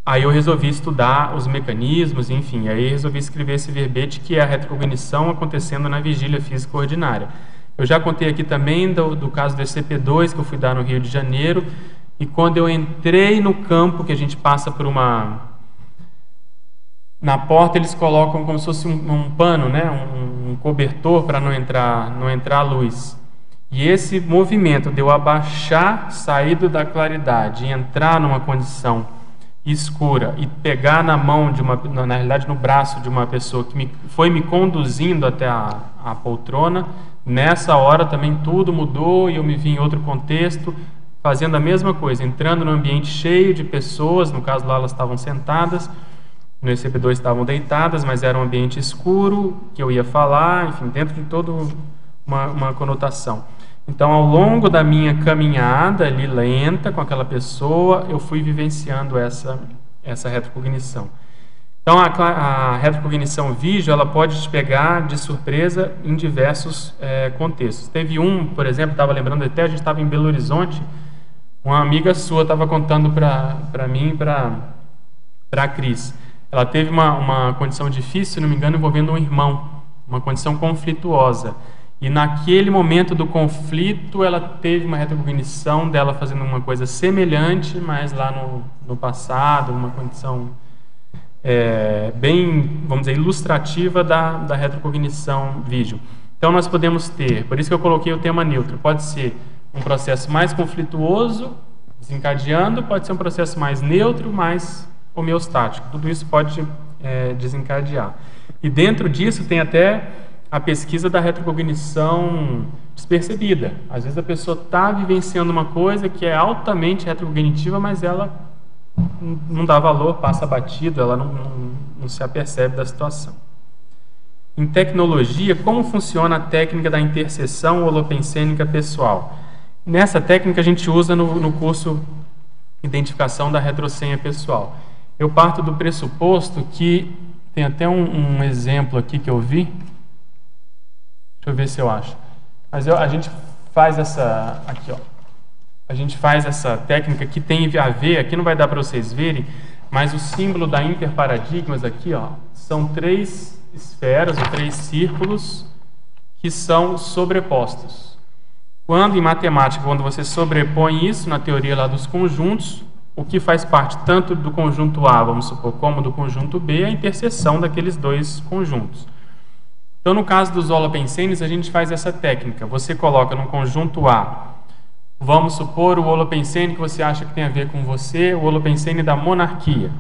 aí eu resolvi estudar os mecanismos, enfim, aí resolvi escrever esse verbete que é a retrocognição acontecendo na vigília física ordinária. Eu já contei aqui também do caso do ECP2 que eu fui dar no Rio de Janeiro, e quando eu entrei no campo, que a gente passa por na porta eles colocam como se fosse um pano, né? um cobertor para não entrar luz. E esse movimento de eu abaixar, saído da claridade e entrar numa condição escura e pegar na mão na realidade no braço de uma pessoa que foi me conduzindo até a poltrona, nessa hora também tudo mudou e eu me vi em outro contexto, fazendo a mesma coisa, entrando num ambiente cheio de pessoas, no caso lá elas estavam sentadas, no ECP2 estavam deitadas, mas era um ambiente escuro, que eu ia falar, enfim, dentro de toda uma conotação. Então, ao longo da minha caminhada ali, lenta, com aquela pessoa, eu fui vivenciando essa retrocognição. Então, a retrocognição vídeo, ela pode te pegar de surpresa em diversos contextos. Teve por exemplo, estava lembrando até, a gente estava em Belo Horizonte, uma amiga sua estava contando para mim e para a Cris. Ela teve uma condição difícil, se não me engano, envolvendo um irmão, uma condição conflituosa. E naquele momento do conflito, ela teve uma retrocognição dela fazendo uma coisa semelhante, mas lá no passado, uma condição bem, vamos dizer, ilustrativa da retrocognição vídeo. Então, nós podemos ter, por isso que eu coloquei o tema neutro, pode ser um processo mais conflituoso, desencadeando, pode ser um processo mais neutro, mais homeostático. Tudo isso pode desencadear. E dentro disso tem até a pesquisa da retrocognição despercebida. Às vezes a pessoa está vivenciando uma coisa que é altamente retrocognitiva, mas ela não dá valor, passa batido, ela não se apercebe da situação. Em tecnologia, como funciona a técnica da interseção holopensênica pessoal? Nessa técnica a gente usa no curso Identificação da Retrosenha Pessoal. eu parto do pressuposto que, tem até um exemplo aqui que eu vi, deixa eu ver se eu acho, mas a gente faz essa, aqui ó, a gente faz essa técnica que tem a ver, aqui não vai dar para vocês verem, mas o símbolo da interparadigmas aqui, ó, são 3 esferas ou 3 círculos que são sobrepostos. Quando em matemática, quando você sobrepõe isso na teoria lá dos conjuntos, o que faz parte tanto do conjunto A, vamos supor, como do conjunto B, é a interseção daqueles 2 conjuntos. Então, no caso dos holopensenes, a gente faz essa técnica. Você coloca no conjunto A, vamos supor, o holopensene que você acha que tem a ver com você, o holopensene da monarquia.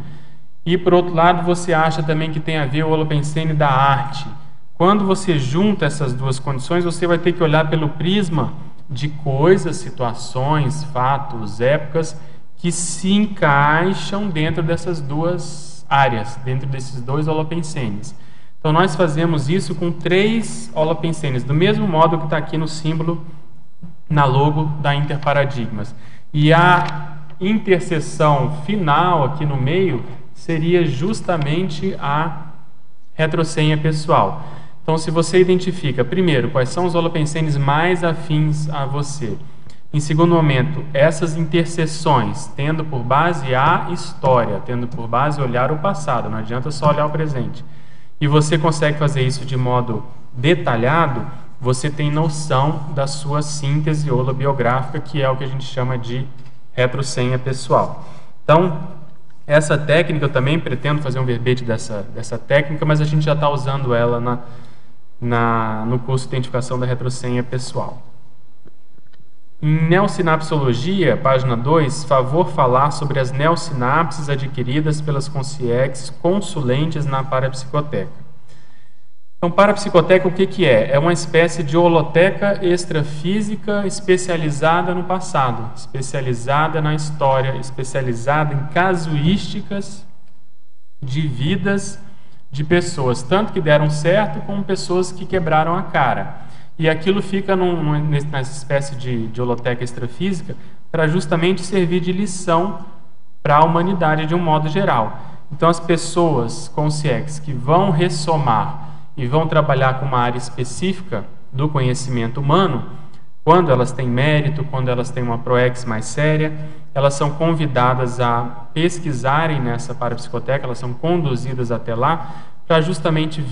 E, por outro lado, você acha também que tem a ver o holopensene da arte. Quando você junta essas 2 condições, você vai ter que olhar pelo prisma de coisas, situações, fatos, épocas que se encaixam dentro dessas 2 áreas, dentro desses 2 holopensenes. Então, nós fazemos isso com 3 holopensenes, do mesmo modo que está aqui no símbolo, na logo da Interparadigmas. E a interseção final aqui no meio seria justamente a retrosenha pessoal. Então, se você identifica, primeiro, quais são os holopensenes mais afins a você. Em segundo momento, essas interseções, tendo por base a história, tendo por base olhar o passado, não adianta só olhar o presente. E você consegue fazer isso de modo detalhado, você tem noção da sua síntese holobiográfica, que é o que a gente chama de retrosenha pessoal. Então, essa técnica, eu também pretendo fazer um verbete dessa técnica, mas a gente já está usando ela no curso de identificação da retrosenha pessoal. Em neossinapsologia, página 2, favor falar sobre as neossinapses adquiridas pelas consciências consulentes na parapsicoteca. Então, parapsicoteca, o que é? É uma espécie de holoteca extrafísica especializada no passado, especializada na história, especializada em casuísticas de vidas de pessoas, tanto que deram certo, como pessoas que quebraram a cara. E aquilo fica nessa espécie de holoteca extrafísica para justamente servir de lição para a humanidade de um modo geral. Então, as pessoas conscientes que vão ressomar e vão trabalhar com uma área específica do conhecimento humano, quando elas têm mérito, quando elas têm uma proex mais séria, elas são convidadas a pesquisarem nessa parapsicoteca, elas são conduzidas até lá para justamente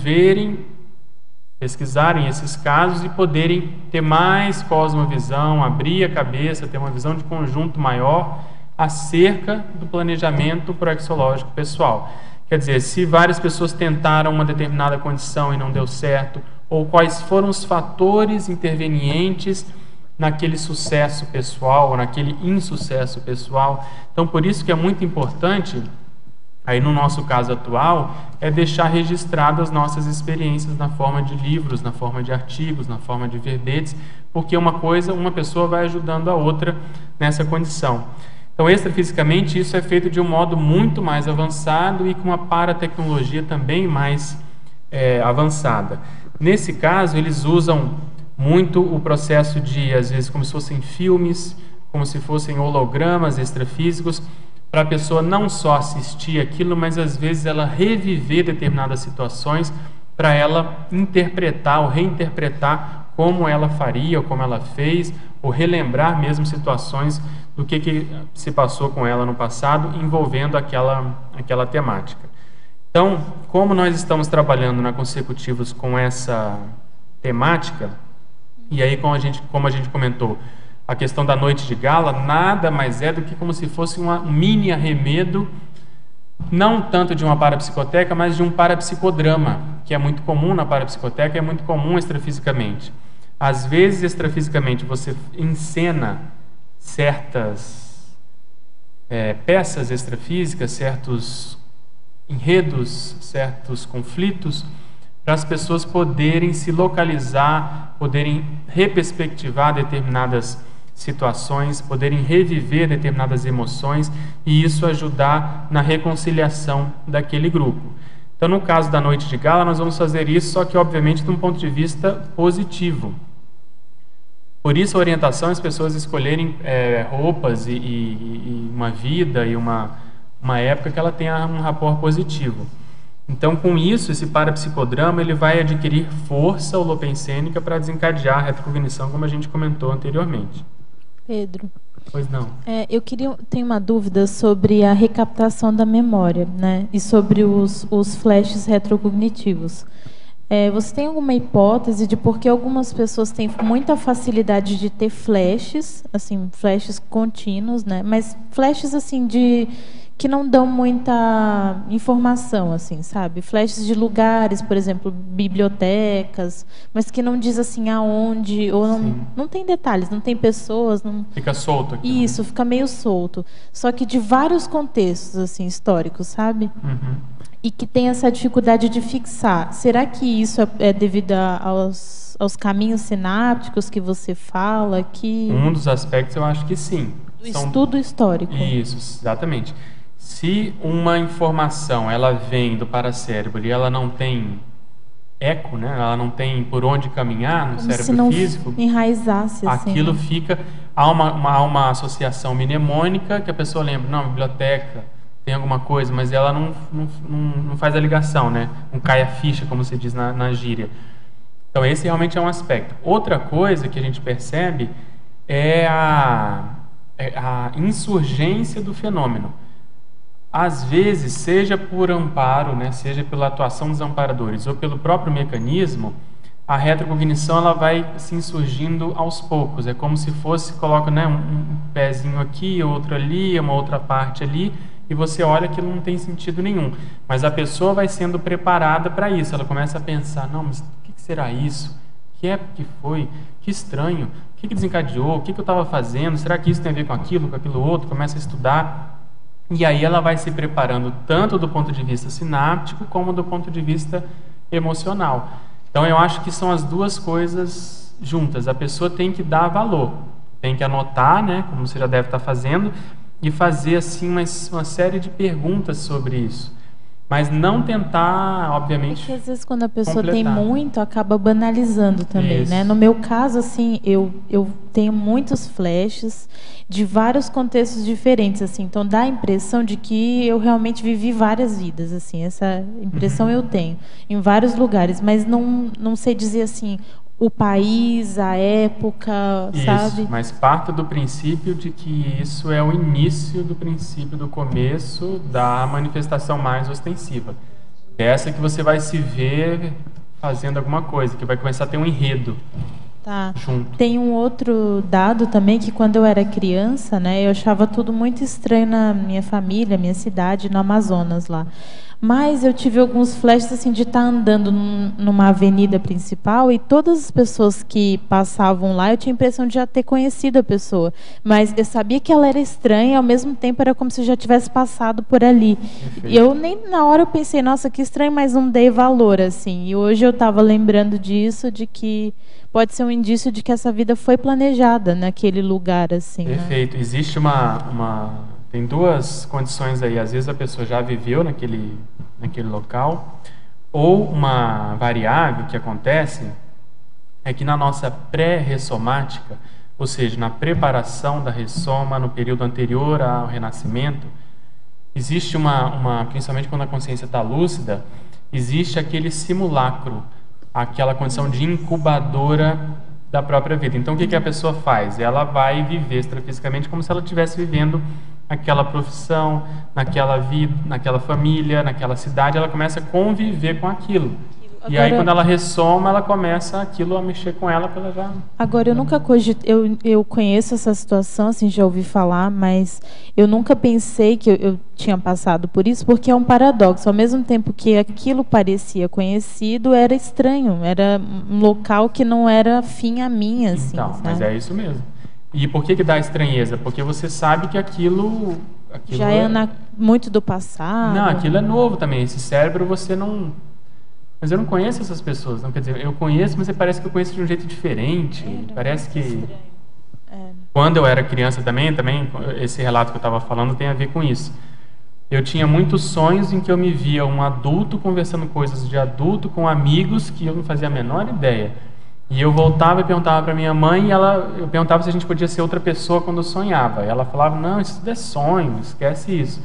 pesquisarem esses casos e poderem ter mais cosmovisão, abrir a cabeça, ter uma visão de conjunto maior acerca do planejamento proexológico pessoal. Quer dizer, se várias pessoas tentaram uma determinada condição e não deu certo, ou quais foram os fatores intervenientes naquele sucesso pessoal ou naquele insucesso pessoal. Então, por isso que é muito importante, aí no nosso caso atual, é deixar registradas as nossas experiências na forma de livros, na forma de artigos, na forma de verbetes, porque uma pessoa vai ajudando a outra nessa condição. Então, extrafisicamente, isso é feito de um modo muito mais avançado e com uma paratecnologia também mais avançada. Nesse caso, eles usam muito o processo de, às vezes, como se fossem filmes, como se fossem hologramas extrafísicos, para a pessoa não só assistir aquilo, mas às vezes ela reviver determinadas situações para ela interpretar ou reinterpretar como ela faria, ou como ela fez, ou relembrar mesmo situações do que se passou com ela no passado, envolvendo aquela temática. Então, como nós estamos trabalhando na Consecutivos com essa temática, e aí como a gente comentou, a questão da noite de gala nada mais é do que como se fosse um mini arremedo, não tanto de uma parapsicoteca, mas de um parapsicodrama, que é muito comum na parapsicoteca, é muito comum extrafisicamente. Às vezes, extrafisicamente, você encena certas peças extrafísicas, certos enredos, certos conflitos, para as pessoas poderem se localizar, poderem reperspectivar determinadas situações, poderem reviver determinadas emoções e isso ajudar na reconciliação daquele grupo. Então, no caso da noite de gala, nós vamos fazer isso, só que, obviamente, de um ponto de vista positivo. Por isso, a orientação é as pessoas escolherem roupas e uma vida e uma uma época que ela tenha um rapport positivo. Então, com isso, esse parapsicodrama ele vai adquirir força holopensênica para desencadear a retrocognição, como a gente comentou anteriormente. Pedro. Pois não. Tenho uma dúvida sobre a recaptação da memória, né? E sobre os flashes retrocognitivos. Você tem alguma hipótese de por que algumas pessoas têm muita facilidade de ter flashes, assim, flashes contínuos, né? Mas flashes assim que não dão muita informação, assim, sabe? Flashes de lugares, por exemplo, bibliotecas, mas que não diz assim aonde, ou não tem detalhes, não tem pessoas, não fica solto aqui. Isso, fica meio solto. Só que de vários contextos assim históricos, sabe? Uhum. E que tem essa dificuldade de fixar. Será que isso é devido aos caminhos sinápticos que você fala? Um dos aspectos eu acho que sim. Do estudo histórico. Isso, exatamente. Se uma informação ela vem do paracérebro e ela não tem eco, né? Ela não tem por onde caminhar no cérebro se não físico, enraizasse assim, aquilo né? fica... Há uma associação mnemônica que a pessoa lembra, não, biblioteca, tem alguma coisa, mas ela não faz a ligação, né? Não cai a ficha, como se diz na gíria. Então, esse realmente é um aspecto. Outra coisa que a gente percebe é a insurgência do fenômeno. Às vezes, seja por amparo, né, seja pela atuação dos amparadores ou pelo próprio mecanismo, a retrocognição ela vai se insurgindo aos poucos. É como se fosse, coloca, né, um pezinho aqui, outro ali, uma outra parte ali, e você olha que não tem sentido nenhum. Mas a pessoa vai sendo preparada para isso. Ela começa a pensar, não, mas o que será isso? O que é que foi? Que estranho. O que desencadeou? O que eu estava fazendo? Será que isso tem a ver com aquilo outro? Começa a estudar. E aí ela vai se preparando tanto do ponto de vista sináptico como do ponto de vista emocional. Então eu acho que são as duas coisas juntas. A pessoa tem que dar valor, tem que anotar, né, como você já deve estar fazendo, e fazer assim uma série de perguntas sobre isso. Mas não tentar, obviamente, porque às vezes quando a pessoa completar. Tem muito, acaba banalizando também, Isso. né? No meu caso, assim, eu tenho muitos flashes de vários contextos diferentes, assim. Então dá a impressão de que eu realmente vivi várias vidas, assim. Essa impressão eu tenho em vários lugares, mas não sei dizer assim o país, a época, isso, sabe? Mas parte do princípio de que isso é o início do princípio, do começo da manifestação mais ostensiva. Essa que você vai se ver fazendo alguma coisa, que vai começar a ter um enredo. Tá. Junto. Tem um outro dado também que quando eu era criança, né, eu achava tudo muito estranho na minha família, minha cidade, no Amazonas lá. Mas eu tive alguns flashes assim de estar andando numa avenida principal e todas as pessoas que passavam lá, eu tinha a impressão de já ter conhecido a pessoa, mas eu sabia que ela era estranha e ao mesmo tempo era como se eu já tivesse passado por ali. Perfeito. E eu nem na hora eu pensei, nossa, que estranho, mas não dei valor assim. E hoje eu estava lembrando disso, de que pode ser um indício de que essa vida foi planejada naquele lugar assim. Perfeito. Né? Existe tem duas condições aí. Às vezes a pessoa já viveu naquele local, ou uma variável que acontece é que na nossa pré-ressomática, ou seja, na preparação da ressoma no período anterior ao renascimento, existe principalmente quando a consciência está lúcida, existe aquele simulacro, aquela condição de incubadora da própria vida. Então o que a pessoa faz? Ela vai viver extrafisicamente como se ela estivesse vivendo aquela profissão, naquela vida, naquela família, naquela cidade, ela começa a conviver com aquilo. Agora, e aí quando ela ressoma, ela começa aquilo a mexer com ela, para ela já... Agora eu nunca eu conheço essa situação, assim, já ouvi falar, mas eu nunca pensei que eu tinha passado por isso, porque é um paradoxo. Ao mesmo tempo que aquilo parecia conhecido, era estranho, era um local que não era afim a mim, assim. Então, sabe? Mas é isso mesmo. E por que dá estranheza? Porque você sabe que aquilo já é muito do passado. Não, aquilo é novo também. Esse cérebro você não... Mas eu não conheço essas pessoas. Não, quer dizer, eu conheço, mas parece que eu conheço de um jeito diferente. Parece que... Quando eu era criança também, esse relato que eu estava falando tem a ver com isso. Eu tinha muitos sonhos em que eu me via um adulto conversando coisas de adulto com amigos que eu não fazia a menor ideia. E eu voltava e perguntava para minha mãe, e eu perguntava se a gente podia ser outra pessoa quando eu sonhava. E ela falava, não, isso tudo é sonho, esquece isso.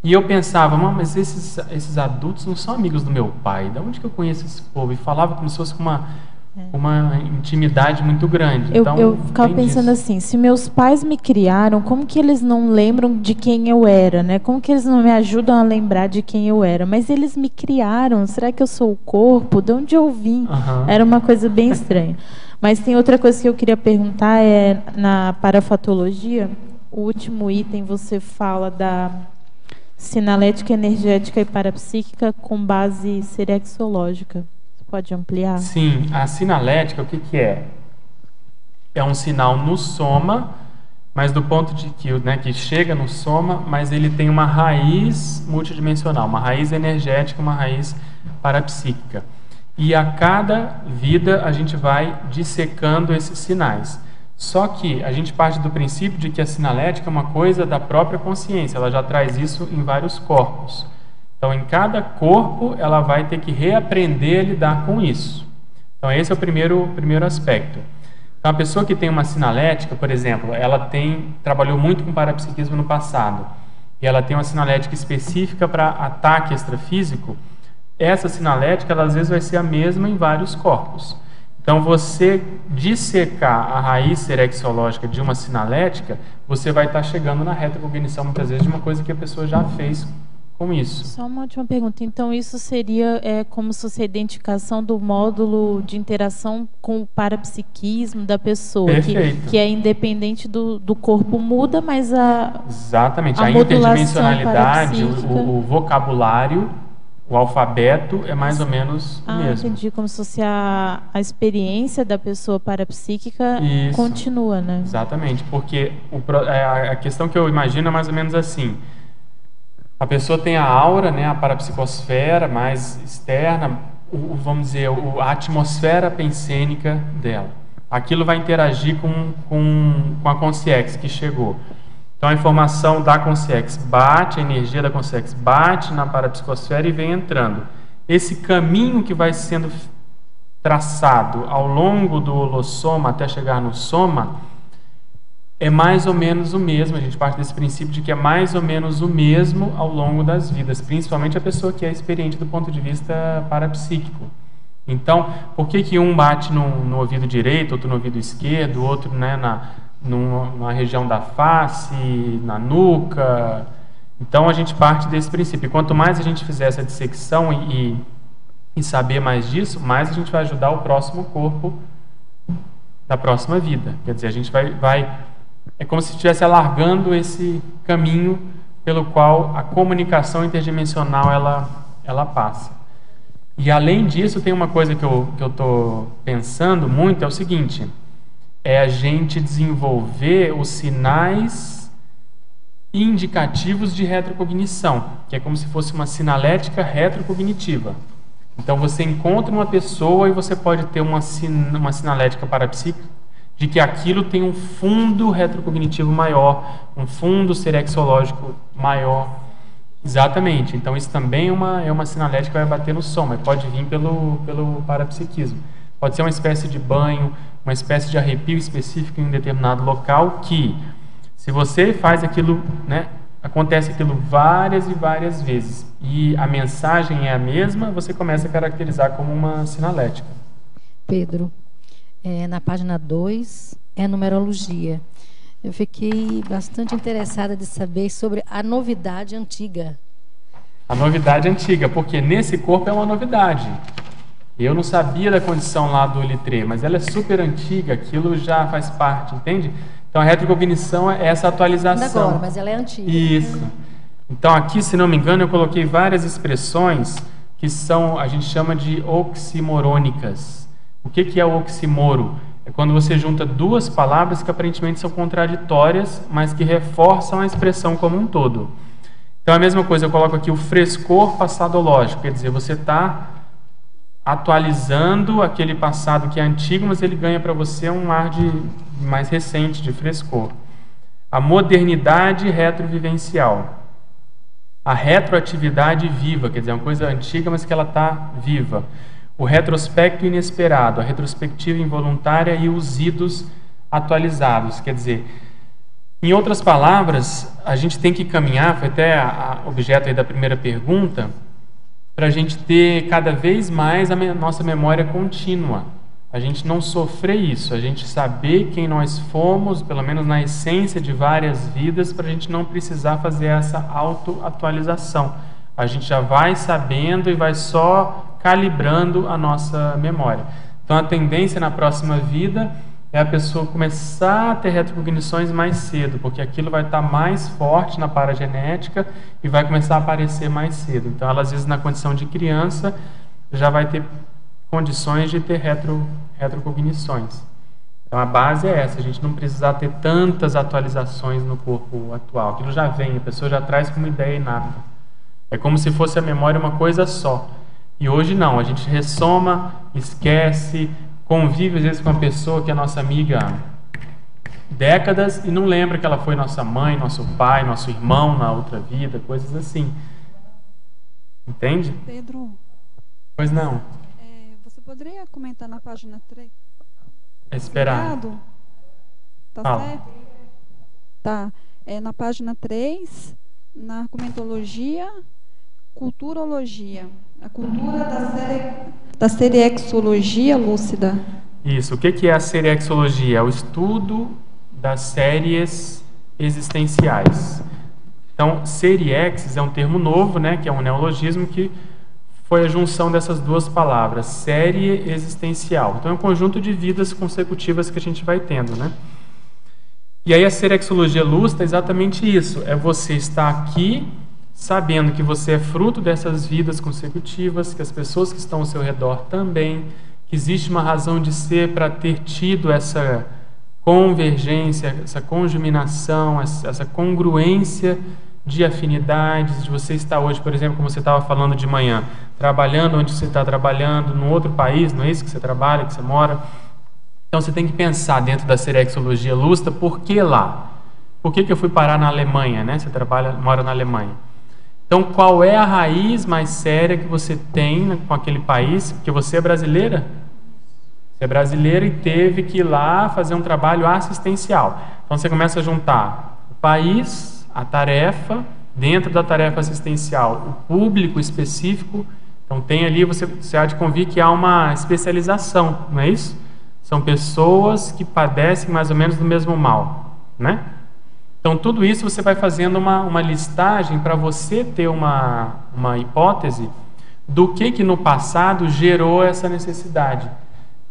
E eu pensava, mas esses adultos não são amigos do meu pai, de onde que eu conheço esse povo? E falava como se fosse com uma intimidade muito grande. Eu ficava pensando assim, se meus pais me criaram, como que eles não lembram de quem eu era, né? Como que eles não me ajudam a lembrar de quem eu era? Mas eles me criaram, será que eu sou o corpo? De onde eu vim? Era uma coisa bem estranha. Mas tem outra coisa que eu queria perguntar, na parafatologia, o último item você fala da sinalética energética e parapsíquica com base serexológica. Você pode ampliar? Sim, a sinalética, o que é? É um sinal no soma, mas do ponto de que chega no soma, mas ele tem uma raiz multidimensional, uma raiz energética, uma raiz parapsíquica. E a cada vida a gente vai dissecando esses sinais. Só que a gente parte do princípio de que a sinalética é uma coisa da própria consciência, ela já traz isso em vários corpos. Então, em cada corpo, ela vai ter que reaprender a lidar com isso. Então, esse é o primeiro aspecto. Então, a pessoa que tem uma sinalética, por exemplo, ela trabalhou muito com parapsiquismo no passado, e ela tem uma sinalética específica para ataque extrafísico. Essa sinalética, ela às vezes vai ser a mesma em vários corpos. Então, você dissecar a raiz serexológica de uma sinalética, você vai estar chegando na retrocognição, muitas vezes, de uma coisa que a pessoa já fez com isso. Só uma última pergunta. Então, isso seria como se fosse a identificação do módulo de interação com o parapsiquismo da pessoa. Perfeito. Que é independente do corpo, muda, mas Exatamente. A modulação interdimensionalidade, o vocabulário, o alfabeto é mais ou menos o mesmo. Entendi. Como se fosse a experiência da pessoa parapsíquica continua, né? Exatamente. Porque a questão que eu imagino é mais ou menos assim. A pessoa tem a aura, né, a parapsicosfera mais externa, vamos dizer, a atmosfera pensênica dela. Aquilo vai interagir com a consciex que chegou. Então, a informação da consciex bate, a energia da consciex bate na parapsicosfera e vem entrando. Esse caminho que vai sendo traçado ao longo do holossoma até chegar no soma é mais ou menos o mesmo. A gente parte desse princípio de que é mais ou menos o mesmo ao longo das vidas, principalmente a pessoa que é experiente do ponto de vista parapsíquico. Então, por que um bate no ouvido direito, outro no ouvido esquerdo, outro, né, numa região da face, na nuca? Então a gente parte desse princípio. E quanto mais a gente fizer essa dissecção e saber mais disso, mais a gente vai ajudar o próximo corpo da próxima vida. Quer dizer, a gente vai é como se estivesse alargando esse caminho pelo qual a comunicação interdimensional ela passa. E além disso, tem uma coisa que eu estou pensando muito, é o seguinte: é a gente desenvolver os sinais indicativos de retrocognição, que é como se fosse uma sinalética retrocognitiva. Então, você encontra uma pessoa e você pode ter uma sinalética parapsíquica de que aquilo tem um fundo retrocognitivo maior, um fundo serexológico maior. Exatamente. Então, isso também é uma sinalética que vai bater no soma, e pode vir pelo parapsiquismo. Pode ser uma espécie de banho, uma espécie de arrepio específico em um determinado local que, se você faz aquilo, né, acontece aquilo várias e várias vezes e a mensagem é a mesma, você começa a caracterizar como uma sinalética. Pedro, na página 2 é numerologia. Eu fiquei bastante interessada de saber sobre a novidade antiga. A novidade antiga, porque nesse corpo é uma novidade. Eu não sabia da condição lá do litrê, mas ela é super antiga, aquilo já faz parte, entende? Então a retrocognição é essa atualização. Agora, mas ela é antiga. Isso. Então aqui, se não me engano, eu coloquei várias expressões que a gente chama de oximorônicas. O que é o oximoro? É quando você junta duas palavras que aparentemente são contraditórias, mas que reforçam a expressão como um todo. Então a mesma coisa, eu coloco aqui o frescor passadológico, quer dizer, você está atualizando aquele passado que é antigo, mas ele ganha para você um ar de mais recente, de frescor. A modernidade retrovivencial. A retroatividade viva, quer dizer, uma coisa antiga, mas que ela está viva. O retrospecto inesperado, a retrospectiva involuntária e os idos atualizados. Quer dizer, Em outras palavras, a gente tem que caminhar, foi até objeto aí da primeira pergunta, para a gente ter cada vez mais a nossa memória contínua. A gente não sofrer isso, a gente saber quem nós fomos, pelo menos na essência de várias vidas, para a gente não precisar fazer essa autoatualização. A gente já vai sabendo e vai só calibrando a nossa memória. Então a tendência na próxima vida é a pessoa começar a ter retrocognições mais cedo, porque aquilo vai estar mais forte na paragenética e vai começar a aparecer mais cedo. Então ela, às vezes, na condição de criança, já vai ter condições de ter retrocognições. Então a base é essa, a gente não precisar ter tantas atualizações no corpo atual. Aquilo já vem, a pessoa já traz como ideia inata. É como se fosse a memória uma coisa só. E hoje não, a gente ressoma, esquece, convive às vezes com uma pessoa que é nossa amiga há décadas e não lembra que ela foi nossa mãe, nosso pai, nosso irmão na outra vida, coisas assim. Entende? Pedro. Pois não. Você poderia comentar na página 3? Esperar. Obrigado. Tá Fala. certo? Tá. Na página 3, na argumentologia, culturologia. A cultura da seriexologia lúcida. Isso. O que é a seriexologia? É o estudo das séries existenciais. Então, seriexes é um termo novo, né, que é um neologismo que foi a junção dessas duas palavras, série existencial. Então, é um conjunto de vidas consecutivas que a gente vai tendo, né? E aí a seriexologia lúcida é exatamente isso, é você estar aqui sabendo que você é fruto dessas vidas consecutivas, que as pessoas que estão ao seu redor também, que existe uma razão de ser para ter tido essa convergência, essa conjuminação, essa congruência de afinidades, de você estar hoje, por exemplo, como você estava falando de manhã, trabalhando onde você está trabalhando, num outro país, não é isso que você trabalha, que você mora? Então você tem que pensar dentro da seriexologia lúcida, por que lá? Por que eu fui parar na Alemanha, né? Você mora na Alemanha. Então, qual é a raiz mais séria que você tem com aquele país? Porque você é brasileira? Você é brasileira e teve que ir lá fazer um trabalho assistencial. Então, você começa a juntar o país, a tarefa, dentro da tarefa assistencial, o público específico. Então, tem ali, você há de convir que há uma especialização, não é isso? São pessoas que padecem mais ou menos do mesmo mal, né? Então, tudo isso você vai fazendo uma listagem para você ter uma hipótese do que no passado gerou essa necessidade.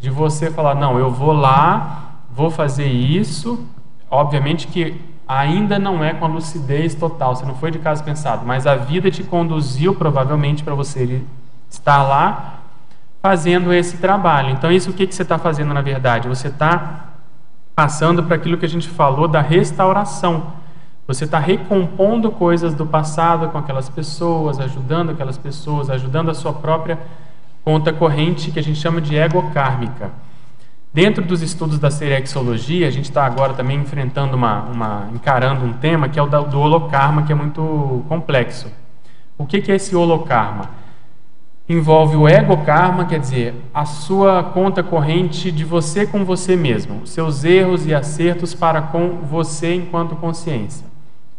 De você falar, não, eu vou lá, vou fazer isso. Obviamente que ainda não é com a lucidez total, você não foi de caso pensado, mas a vida te conduziu provavelmente para você estar lá fazendo esse trabalho. Então, isso o que você está fazendo na verdade? Você está passando para aquilo que a gente falou da restauração. Você está recompondo coisas do passado com aquelas pessoas, ajudando a sua própria conta corrente, que a gente chama de ego-kármica. Dentro dos estudos da seriexologia, a gente está agora também encarando um tema que é o do holokarma, que é muito complexo. O que é esse holokarma? Envolve o ego-karma, quer dizer, a sua conta corrente de você com você mesmo, os seus erros e acertos para com você enquanto consciência.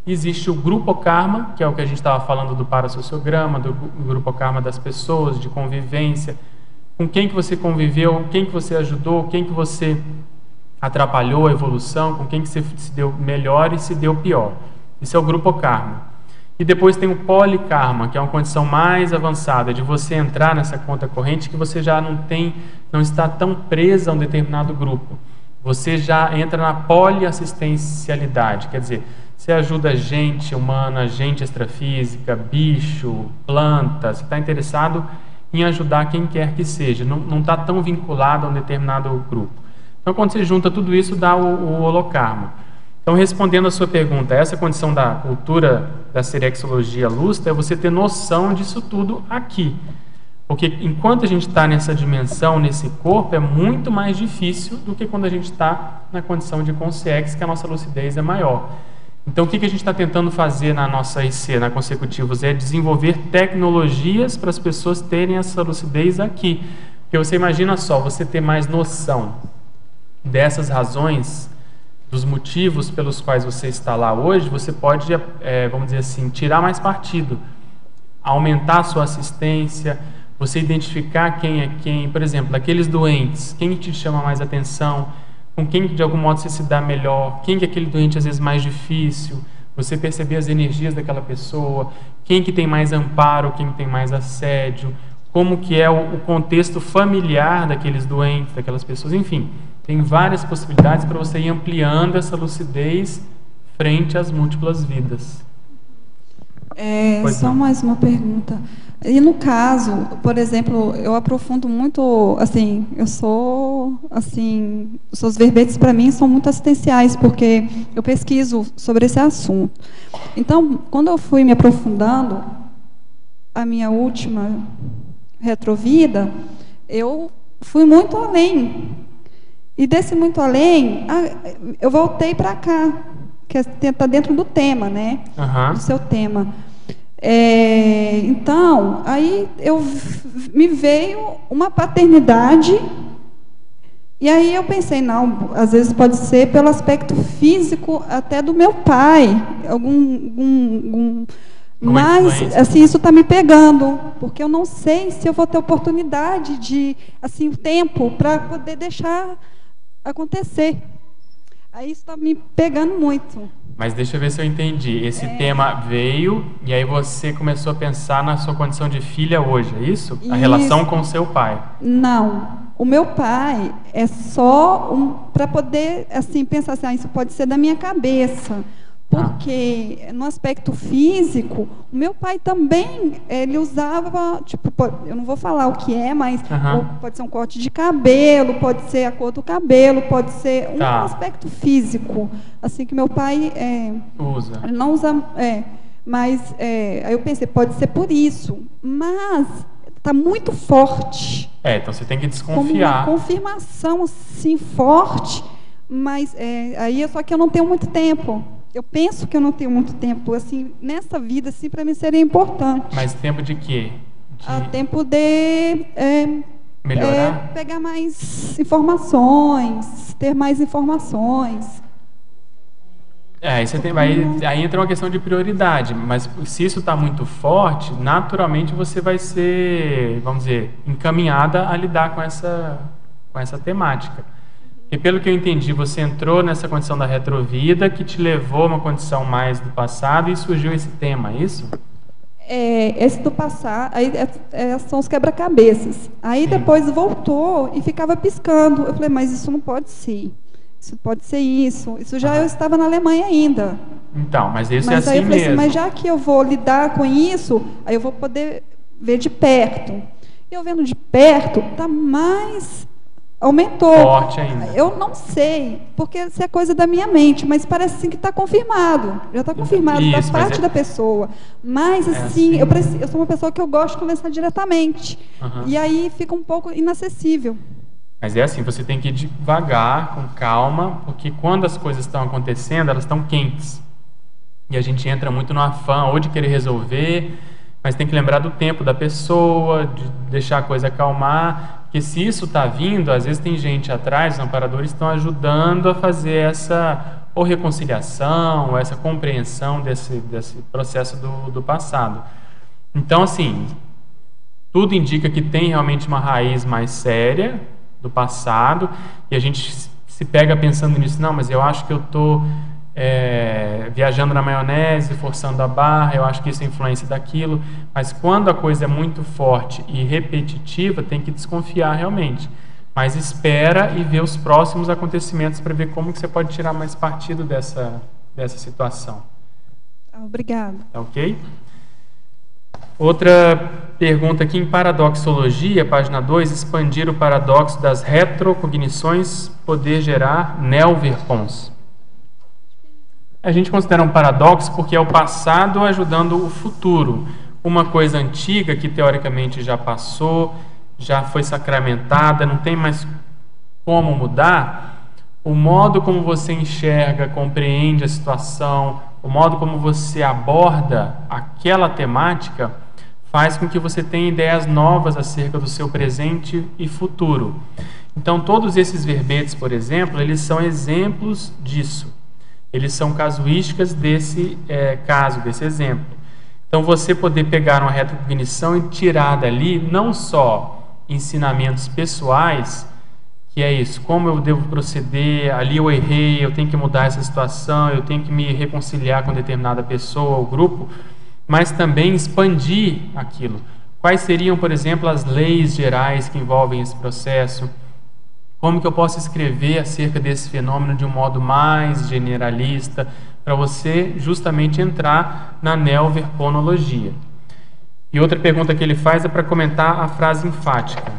Existe o grupo-karma, que é o que a gente estava falando do parassociograma, do grupo-karma das pessoas, de convivência, com quem que você conviveu, quem que você ajudou, quem que você atrapalhou a evolução, com quem que você se deu melhor e se deu pior. Isso é o grupo-karma. E depois tem o polikarma, que é uma condição mais avançada, de você entrar nessa conta corrente que você já não está tão presa a um determinado grupo. Você já entra na poliassistencialidade, quer dizer, você ajuda gente humana, gente extrafísica, bicho, planta, você está interessado em ajudar quem quer que seja, não está tão vinculado a um determinado grupo. Então, quando você junta tudo isso, dá o holokarma. Então, respondendo a sua pergunta, essa condição da cultura da seriexologia lúcida é você ter noção disso tudo aqui. Porque enquanto a gente está nessa dimensão, nesse corpo, é muito mais difícil do que quando a gente está na condição de consciex, que a nossa lucidez é maior. Então, o que a gente está tentando fazer na nossa IC, na Consecutivos, é desenvolver tecnologias para as pessoas terem essa lucidez aqui. Porque você imagina só, você ter mais noção dessas razões dos motivos pelos quais você está lá hoje, você pode, vamos dizer assim, tirar mais partido, aumentar a sua assistência, você identificar quem é quem, por exemplo, daqueles doentes, quem te chama mais atenção, com quem de algum modo você se dá melhor, quem que é aquele doente às vezes mais difícil, você perceber as energias daquela pessoa, quem que tem mais amparo, quem tem mais assédio, como que é o contexto familiar daqueles doentes, daquelas pessoas, enfim, tem várias possibilidades para você ir ampliando essa lucidez frente às múltiplas vidas. Só mais uma pergunta. E no caso, por exemplo, eu aprofundo muito, assim, os verbetes para mim são muito assistenciais, porque eu pesquiso sobre esse assunto. Então, quando eu fui me aprofundando, a minha última retrovida, eu fui muito além. E desse muito além, eu voltei para cá, que está dentro do tema, né? Do seu tema. Então, aí me veio uma paternidade, e aí eu pensei, não, às vezes pode ser pelo aspecto físico até do meu pai, mas assim, isso está me pegando, porque eu não sei se eu vou ter oportunidade de, assim, o tempo para poder deixar acontecer. Aí isso está me pegando muito. Mas deixa eu ver se eu entendi. Esse tema veio e aí você começou a pensar na sua condição de filha hoje, é isso? A relação com o seu pai. Não. O meu pai é só para poder, assim, pensar assim, isso pode ser da minha cabeça. Porque no aspecto físico, o meu pai também, ele usava, tipo, eu não vou falar o que é, mas pode ser um corte de cabelo, pode ser a cor do cabelo, pode ser um aspecto físico, assim, que meu pai usa. Ele não usa, mas aí eu pensei, pode ser por isso, mas está muito forte. Então você tem que desconfiar. Como uma confirmação, assim, forte, mas aí só que eu não tenho muito tempo. Eu penso que eu não tenho muito tempo, assim, nessa vida, assim, para mim seria importante. Mas tempo de quê? Tempo de melhorar? Pegar mais informações, ter mais informações. Aí entra uma questão de prioridade, mas se isso está muito forte, naturalmente você vai ser, vamos dizer, encaminhada a lidar com essa temática. E pelo que eu entendi, você entrou nessa condição da retrovida que te levou a uma condição mais do passado e surgiu esse tema, é isso? Esse do passado, aí são os quebra-cabeças. Aí depois voltou e ficava piscando. Eu falei, mas isso não pode ser. Isso pode ser isso. Isso já eu estava na Alemanha ainda. Então, mas isso é assim aí eu falei mesmo. Assim, mas já que eu vou lidar com isso, aí eu vou poder ver de perto. E eu vendo de perto, está mais... Aumentou. Forte ainda. Eu não sei, porque isso é coisa da minha mente, mas parece assim que está confirmado. Já está confirmado da parte da pessoa. Mas assim, eu sou uma pessoa que eu gosto de conversar diretamente. E aí fica um pouco inacessível. Mas é assim, você tem que ir devagar, com calma, porque quando as coisas estão acontecendo, elas estão quentes. E a gente entra muito no afã, ou de querer resolver, mas tem que lembrar do tempo da pessoa, de deixar a coisa acalmar. Porque se isso está vindo, às vezes tem gente atrás, os amparadores estão ajudando a fazer essa ou reconciliação, ou essa compreensão desse processo do passado. Então, assim, tudo indica que tem realmente uma raiz mais séria do passado, e a gente se pega pensando nisso, não, mas eu acho que eu estou viajando na maionese, forçando a barra, eu acho que isso é influência daquilo, mas quando a coisa é muito forte e repetitiva, tem que desconfiar realmente, mas espera e vê os próximos acontecimentos para ver como que você pode tirar mais partido dessa situação. Obrigada. Tá ok? Outra pergunta aqui em Paradoxologia, página 2, expandir o paradoxo das retrocognições, poder gerar Nelver Pons. A gente considera um paradoxo porque é o passado ajudando o futuro. Uma coisa antiga que teoricamente já passou, já foi sacramentada, não tem mais como mudar. O modo como você enxerga, compreende a situação, o modo como você aborda aquela temática faz com que você tenha ideias novas acerca do seu presente e futuro. Então, todos esses verbetes, por exemplo, eles são exemplos disso. Eles são casuísticas desse caso, desse exemplo. Então, você poder pegar uma retrocognição e tirar dali não só ensinamentos pessoais, que é isso, como eu devo proceder, ali eu errei, eu tenho que mudar essa situação, eu tenho que me reconciliar com determinada pessoa ou grupo, mas também expandir aquilo. Quais seriam, por exemplo, as leis gerais que envolvem esse processo? Como que eu posso escrever acerca desse fenômeno de um modo mais generalista, para você justamente entrar na neoverponologia. E outra pergunta que ele faz é para comentar a frase enfática.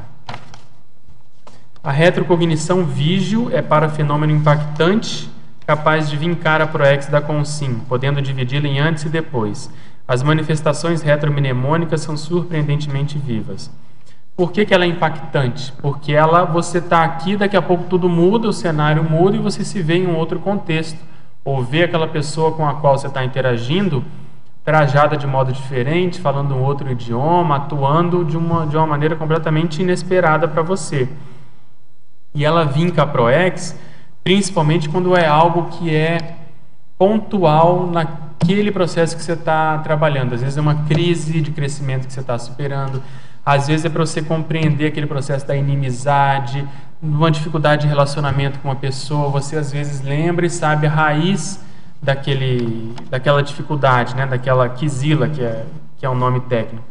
A retrocognição vígil é para fenômeno impactante, capaz de vincar a proex da consim, podendo dividi-la em antes e depois. As manifestações retromnemônicas são surpreendentemente vivas. Por que ela é impactante? Porque você está aqui, daqui a pouco tudo muda, o cenário muda e você se vê em um outro contexto. Ou vê aquela pessoa com a qual você está interagindo, trajada de modo diferente, falando um outro idioma, atuando de uma maneira completamente inesperada para você. E ela vinca a proex, principalmente quando é algo que é pontual naquele processo que você está trabalhando. Às vezes é uma crise de crescimento que você está superando. Às vezes é para você compreender aquele processo da inimizade, uma dificuldade de relacionamento com uma pessoa. Você às vezes lembra e sabe a raiz daquela dificuldade, né? Daquela quizila, que é um nome técnico.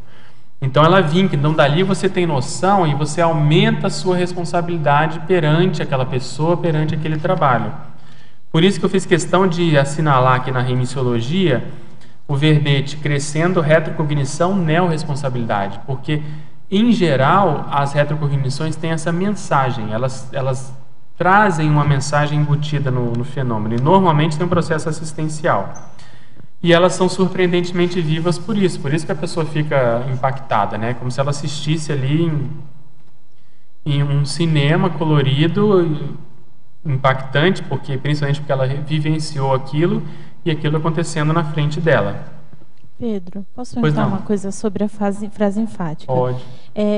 Então ela vinca, então dali você tem noção e você aumenta a sua responsabilidade perante aquela pessoa, perante aquele trabalho. Por isso que eu fiz questão de assinalar aqui na remissiologia o verbete crescendo retrocognição neorresponsabilidade, porque em geral as retrocognições têm essa mensagem, elas trazem uma mensagem embutida no fenômeno, e normalmente tem um processo assistencial. E elas são surpreendentemente vivas por isso que a pessoa fica impactada, né? Como se ela assistisse ali em um cinema colorido, impactante, principalmente porque ela vivenciou aquilo e aquilo acontecendo na frente dela. Pedro, posso perguntar uma coisa sobre a frase enfática? Pode.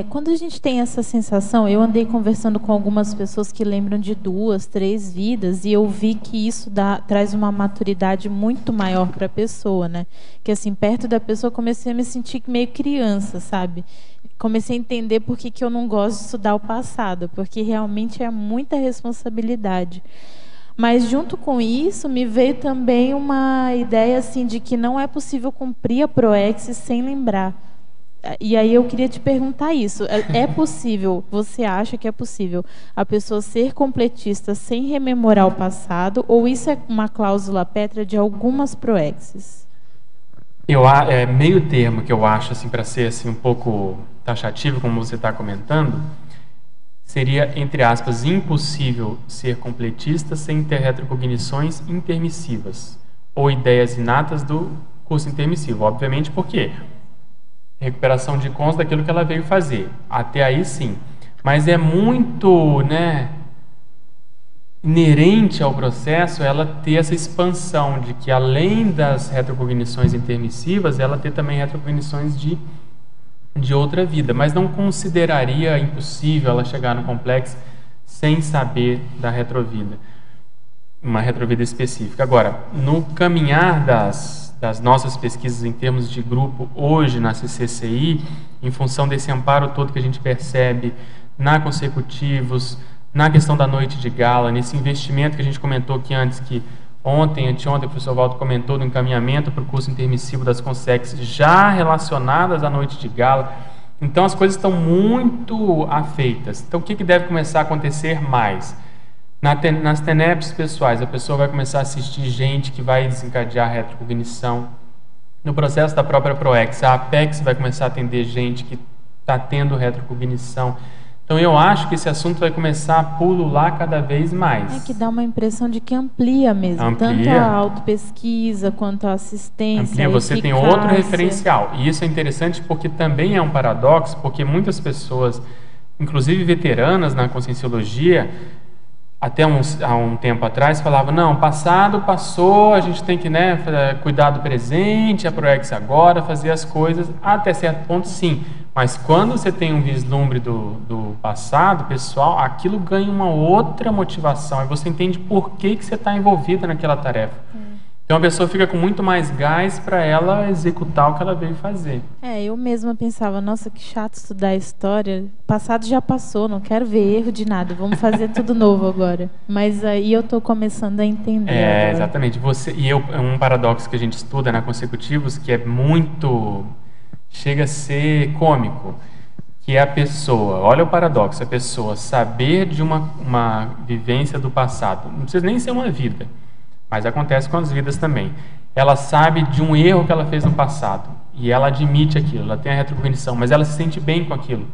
Quando a gente tem essa sensação, eu andei conversando com algumas pessoas que lembram de 2, 3 vidas e eu vi que isso traz uma maturidade muito maior para a pessoa, né? Que assim, perto da pessoa, comecei a me sentir meio criança, sabe? Comecei a entender por que eu não gosto de estudar o passado, porque realmente é muita responsabilidade. Mas junto com isso me veio também uma ideia assim de que não é possível cumprir a proex sem lembrar. E aí eu queria te perguntar isso. É possível, você acha que é possível a pessoa ser completista sem rememorar o passado, ou isso é uma cláusula pétrea de algumas proexes? É meio termo que eu acho, assim, para ser assim, um pouco taxativo, como você está comentando. Seria, entre aspas, impossível ser completista sem ter retrocognições intermissivas ou ideias inatas do curso intermissivo. Obviamente, por quê? Recuperação de cons daquilo que ela veio fazer. Até aí, sim. Mas é muito, inerente ao processo ela ter essa expansão de que, além das retrocognições intermissivas, ela ter também retrocognições de outra vida, mas não consideraria impossível ela chegar no complexo sem saber da retrovida, uma retrovida específica. Agora, no caminhar das nossas pesquisas em termos de grupo hoje na CCCI, em função desse amparo todo que a gente percebe na consecutivos, na questão da noite de gala, nesse investimento que a gente comentou aqui antes, que anteontem, o professor Waldo comentou do encaminhamento para o curso intermissivo das Consex já relacionadas à noite de gala. Então, as coisas estão muito afeitas. Então, o que deve começar a acontecer mais? Nas TENEPs pessoais, a pessoa vai começar a assistir gente que vai desencadear a retrocognição. No processo da própria PROEX, a APEX vai começar a atender gente que está tendo retrocognição. Então, eu acho que esse assunto vai começar a pulular cada vez mais. É que dá uma impressão de que amplia mesmo, tanto a autopesquisa quanto a assistência, amplia, você eficácia. Tem outro referencial. E isso é interessante porque também é um paradoxo, porque muitas pessoas, inclusive veteranas na conscienciologia, até há um tempo atrás, falavam, não, passado passou, a gente tem que cuidar do presente, a proex agora, fazer as coisas, até certo ponto sim. Mas quando você tem um vislumbre do passado, pessoal, aquilo ganha uma outra motivação. E você entende por que você está envolvida naquela tarefa. Então a pessoa fica com muito mais gás para ela executar o que ela veio fazer. Eu mesma pensava, nossa, que chato estudar a história. O passado já passou, não quero ver erro de nada. Vamos fazer tudo novo agora. Mas aí eu estou começando a entender. Agora. Exatamente. É um paradoxo que a gente estuda na Consecutivos que é muito... chega a ser cômico. Que é a pessoa, olha o paradoxo, a pessoa saber de uma vivência do passado. Não precisa nem ser uma vida. Mas acontece com as vidas também. Ela sabe de um erro que ela fez no passado. E ela admite aquilo, ela tem a retrocognição, mas ela se sente bem com aquilo.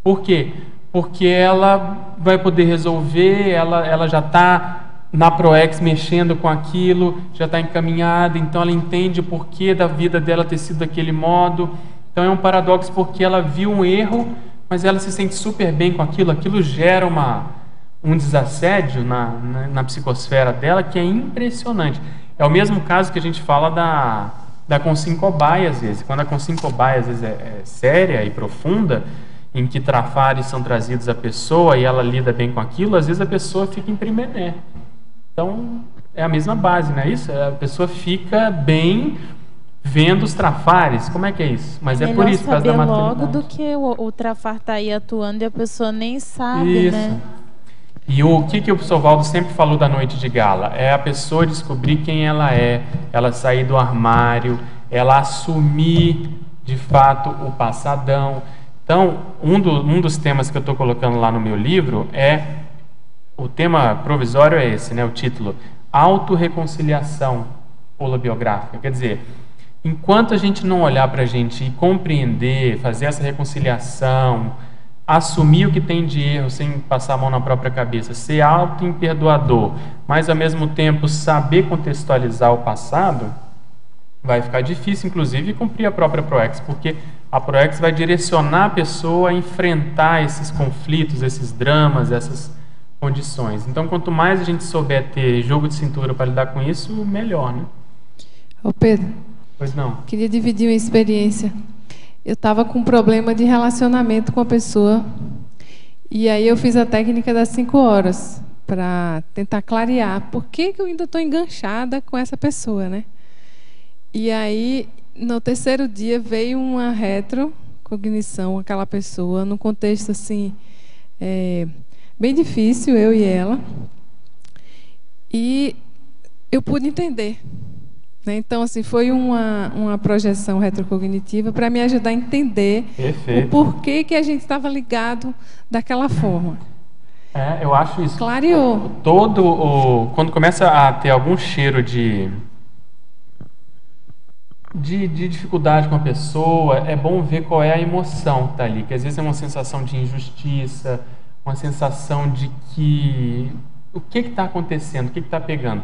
Por quê? Porque ela vai poder resolver, ela já está na ProEx mexendo com aquilo, já está encaminhada, então ela entende o porquê da vida dela ter sido daquele modo. Então é um paradoxo porque ela viu um erro, mas ela se sente super bem com aquilo. Aquilo gera um desassédio na psicosfera dela que é impressionante. É o mesmo caso que a gente fala da consincobaia, às vezes. Quando a consincobaia, às vezes, é séria e profunda, em que trafares são trazidos à pessoa e ela lida bem com aquilo, às vezes a pessoa fica em primené. Então, é a mesma base, não é isso? A pessoa fica bem vendo os trafares. Como é que é isso? Mas é por isso, por causa da maturidade. Logo do que o trafar está aí atuando e a pessoa nem sabe, isso. Né? E o que o professor Valdo sempre falou da noite de gala? É a pessoa descobrir quem ela é, ela sair do armário, ela assumir, de fato, o passadão. Então, um dos temas que eu estou colocando lá no meu livro o tema provisório é esse, né? O título, Autorreconciliação holobiográfica. Quer dizer, enquanto a gente não olhar para a gente e compreender, fazer essa reconciliação, assumir o que tem de erro sem passar a mão na própria cabeça, ser auto-imperdoador, mas ao mesmo tempo saber contextualizar o passado, vai ficar difícil, inclusive, cumprir a própria ProEx, porque a ProEx vai direcionar a pessoa a enfrentar esses conflitos, esses dramas, essas condições. Então, quanto mais a gente souber ter jogo de cintura para lidar com isso, melhor, né? Ô Pedro, pois não? Queria dividir uma experiência. Eu estava com um problema de relacionamento com a pessoa e aí eu fiz a técnica das 5 horas para tentar clarear por que eu ainda estou enganchada com essa pessoa, né? E aí, no terceiro dia, veio uma retrocognição com aquela pessoa, num contexto assim, bem difícil, eu e ela. E eu pude entender. Então, assim, foi uma projeção retrocognitiva para me ajudar a entender o porquê que a gente estava ligado daquela forma. Eu acho isso. Clareou. Quando começa a ter algum cheiro de dificuldade com a pessoa, é bom ver qual é a emoção que está ali. Que às vezes é uma sensação de injustiça, uma sensação de que... O que está acontecendo? O que está pegando?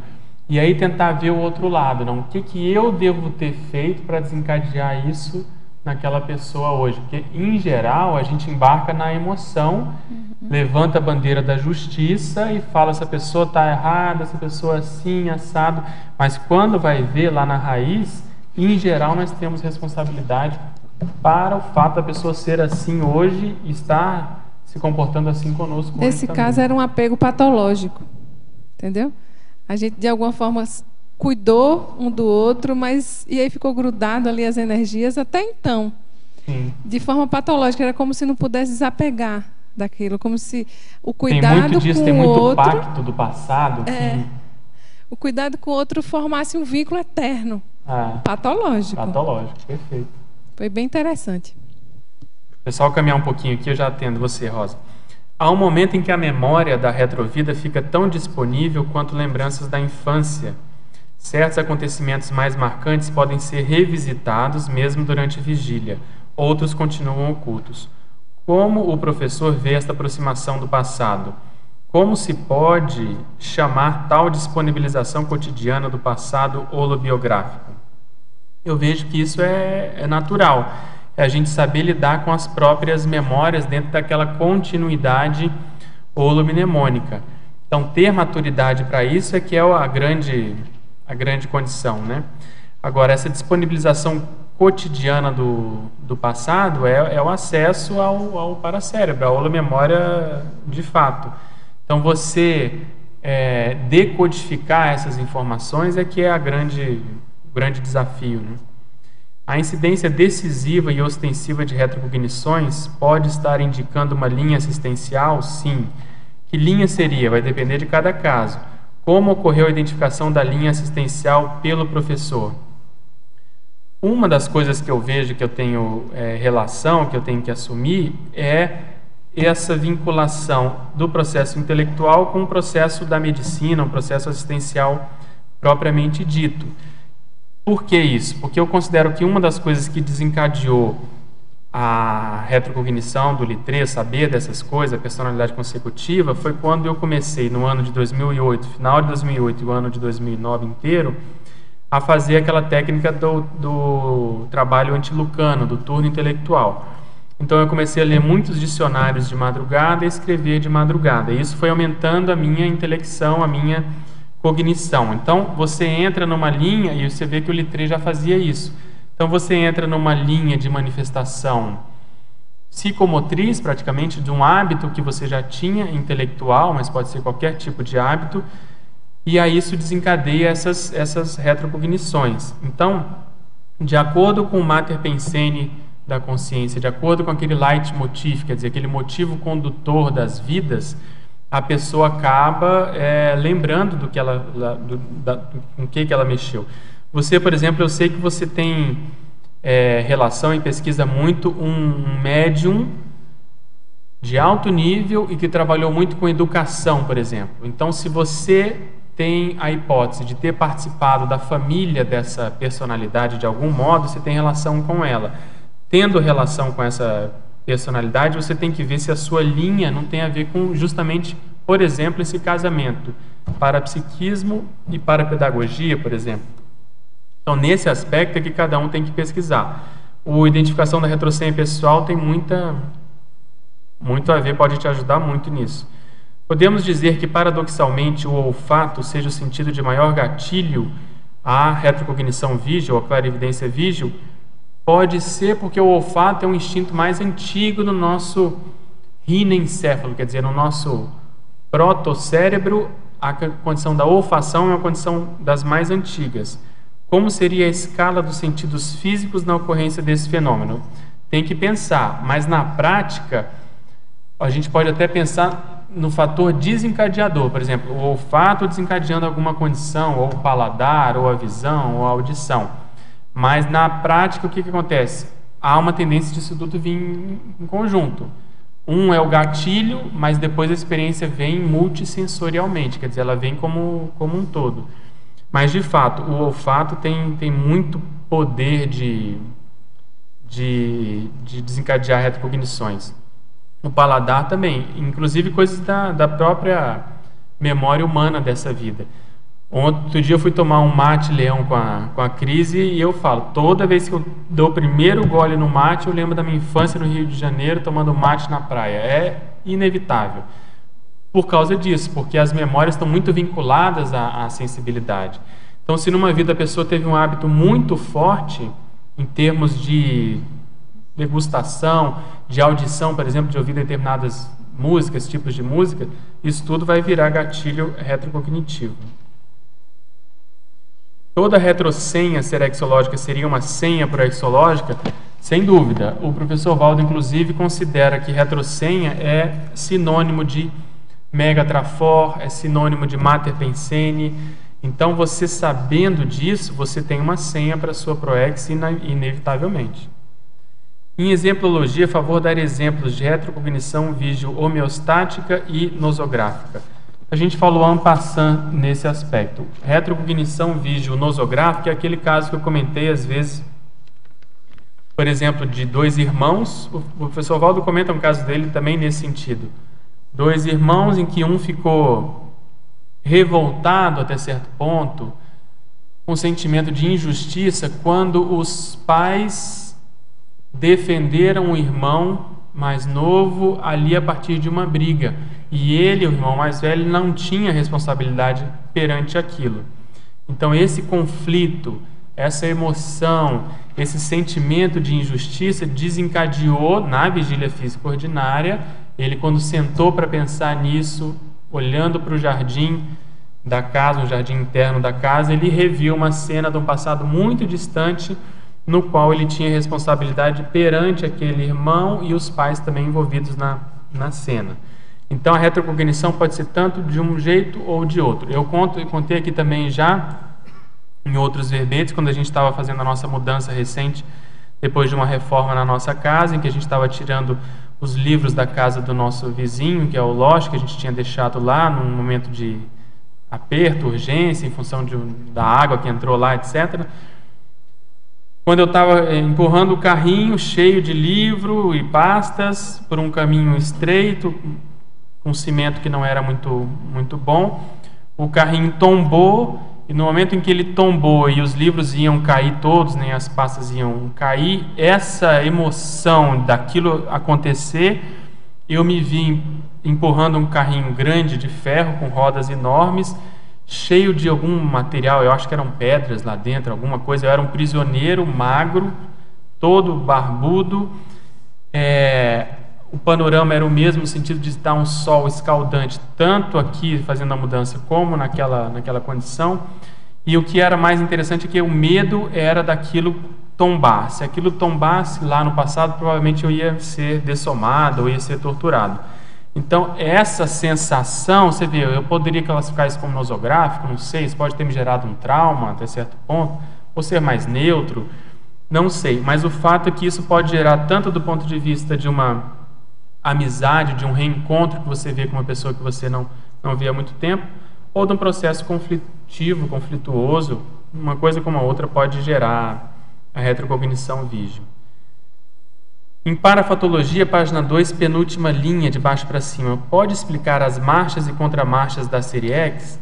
E aí tentar ver o outro lado, não? O que eu devo ter feito para desencadear isso naquela pessoa hoje? Porque, em geral, a gente embarca na emoção, levanta a bandeira da justiça e fala essa pessoa está errada, essa pessoa assim, assado. Mas quando vai ver lá na raiz, em geral, nós temos responsabilidade para o fato da pessoa ser assim hoje e estar se comportando assim conosco. Nesse caso, era um apego patológico, entendeu? A gente, de alguma forma, cuidou um do outro, mas e aí ficou grudado ali as energias até então. Sim. De forma patológica, era como se não pudesse desapegar daquilo, como se o cuidado tem muito disso, com tem o muito outro, pacto do passado. O cuidado com o outro formasse um vínculo eterno, patológico. Patológico, perfeito. Foi bem interessante. Pessoal, caminhar um pouquinho aqui, eu já atendo você, Rosa. Há um momento em que a memória da retrovida fica tão disponível quanto lembranças da infância. Certos acontecimentos mais marcantes podem ser revisitados mesmo durante a vigília. Outros continuam ocultos. Como o professor vê esta aproximação do passado? Como se pode chamar tal disponibilização cotidiana do passado holobiográfico? Eu vejo que isso é natural. É a gente saber lidar com as próprias memórias dentro daquela continuidade holomnemônica. Então, ter maturidade para isso é que é a grande condição, né? Agora, essa disponibilização cotidiana do passado é o acesso ao paracérebro, a holomemória de fato. Então, você decodificar essas informações é que é o grande desafio, né? A incidência decisiva e ostensiva de retrocognições pode estar indicando uma linha assistencial? Sim. Que linha seria? Vai depender de cada caso. Como ocorreu a identificação da linha assistencial pelo professor? Uma das coisas que eu vejo que eu tenho relação, que eu tenho que assumir, é essa vinculação do processo intelectual com o processo da medicina, um processo assistencial propriamente dito. Por que isso? Porque eu considero que uma das coisas que desencadeou a retrocognição do Littré, saber dessas coisas, a personalidade consecutiva, foi quando eu comecei no ano de 2008, final de 2008 e o ano de 2009 inteiro, a fazer aquela técnica do trabalho antilucano, do turno intelectual. Então eu comecei a ler muitos dicionários de madrugada e escrever de madrugada. E isso foi aumentando a minha intelecção, a minha cognição. Então você entra numa linha, e você vê que o Littré já fazia isso. Então você entra numa linha de manifestação psicomotriz, praticamente, de um hábito que você já tinha intelectual, mas pode ser qualquer tipo de hábito, e aí isso desencadeia essas retrocognições. Então, de acordo com o Mater Pensene da consciência, de acordo com aquele leitmotiv, quer dizer, aquele motivo condutor das vidas, a pessoa acaba lembrando do que com que ela mexeu. Você, por exemplo, eu sei que você tem relação e pesquisa muito um médium de alto nível e que trabalhou muito com educação, por exemplo. Então, se você tem a hipótese de ter participado da família dessa personalidade de algum modo, você tem relação com ela. Tendo relação com essa personalidade, você tem que ver se a sua linha não tem a ver com justamente, por exemplo, esse casamento, parapsiquismo e parapedagogia, por exemplo. Então, nesse aspecto é que cada um tem que pesquisar. A identificação da retrocenha pessoal tem muito a ver, pode te ajudar muito nisso. Podemos dizer que, paradoxalmente, o olfato seja o sentido de maior gatilho à retrocognição vígil, à clarividência vígil? Pode ser porque o olfato é um instinto mais antigo no nosso rinencéfalo, quer dizer, no nosso protocérebro, a condição da olfação é uma condição das mais antigas. Como seria a escala dos sentidos físicos na ocorrência desse fenômeno? Tem que pensar, mas na prática, a gente pode até pensar no fator desencadeador, por exemplo, o olfato desencadeando alguma condição, ou o paladar, ou a visão, ou a audição. Mas na prática, o que acontece? Há uma tendência disso tudo vir em conjunto. Um é o gatilho, mas depois a experiência vem multissensorialmente, quer dizer, ela vem como um todo. Mas, de fato, o olfato tem muito poder de desencadear retrocognições. O paladar também, inclusive coisas da própria memória humana dessa vida. Outro dia eu fui tomar um mate leão com a Cris e eu falo, toda vez que eu dou o primeiro gole no mate, eu lembro da minha infância no Rio de Janeiro, tomando mate na praia. É inevitável. Por causa disso, porque as memórias estão muito vinculadas à sensibilidade. Então, se numa vida a pessoa teve um hábito muito forte, em termos de degustação, de audição, por exemplo, de ouvir determinadas músicas, tipos de música, isso tudo vai virar gatilho retrocognitivo. Toda retrocenha serexológica seria uma senha proexológica? Sem dúvida. O professor Valdo, inclusive, considera que retrocenha é sinônimo de Megatrafor, é sinônimo de Mater Pensene. Então, você sabendo disso, você tem uma senha para a sua proex inevitavelmente. Em exemplologia, a favor dar exemplos de retrocognição vígil homeostática e nosográfica. A gente falou en passant nesse aspecto. Retrocognição vígil nosográfica é aquele caso que eu comentei às vezes, por exemplo, de dois irmãos. O professor Valdo comenta um caso dele também nesse sentido. Dois irmãos em que um ficou revoltado até certo ponto, com um sentimento de injustiça, quando os pais defenderam o irmão mais novo ali a partir de uma briga. E ele, o irmão mais velho, não tinha responsabilidade perante aquilo. Então, esse conflito, essa emoção, esse sentimento de injustiça desencadeou na vigília física ordinária. Ele, quando sentou para pensar nisso, olhando para o jardim da casa, o jardim interno da casa, ele reviu uma cena de um passado muito distante, no qual ele tinha responsabilidade perante aquele irmão e os pais também envolvidos na cena. Então a retrocognição pode ser tanto de um jeito ou de outro. Eu contei aqui também já em outros verbetes, quando a gente estava fazendo a nossa mudança recente, depois de uma reforma na nossa casa, em que a gente estava tirando os livros da casa do nosso vizinho, que é o Loche, que a gente tinha deixado lá num momento de aperto, urgência, em função da água que entrou lá, etc. Quando eu estava empurrando o carrinho cheio de livro e pastas por um caminho estreito, com cimento que não era muito bom, o carrinho tombou, e no momento em que ele tombou e os livros iam cair todos, nem as pastas iam cair, essa emoção daquilo acontecer, eu me vi empurrando um carrinho grande de ferro com rodas enormes, cheio de algum material, eu acho que eram pedras lá dentro, alguma coisa. Eu era um prisioneiro magro, todo barbudo. O panorama era o mesmo, no sentido de estar um sol escaldante, tanto aqui fazendo a mudança como naquela condição. E o que era mais interessante é que o medo era daquilo tombar. Se aquilo tombasse lá no passado, provavelmente eu ia ser dessomado, ou ia ser torturado. Então, essa sensação, você vê, eu poderia classificar isso como nosográfico, não sei, isso pode ter me gerado um trauma até certo ponto, ou ser mais neutro, não sei. Mas o fato é que isso pode gerar, tanto do ponto de vista de uma amizade, de um reencontro que você vê com uma pessoa que você não vê há muito tempo, ou de um processo conflitivo, conflituoso. Uma coisa como a outra pode gerar a retrocognição vígio. Em Parafatologia, página 2, penúltima linha, de baixo para cima, pode explicar as marchas e contramarchas da série X?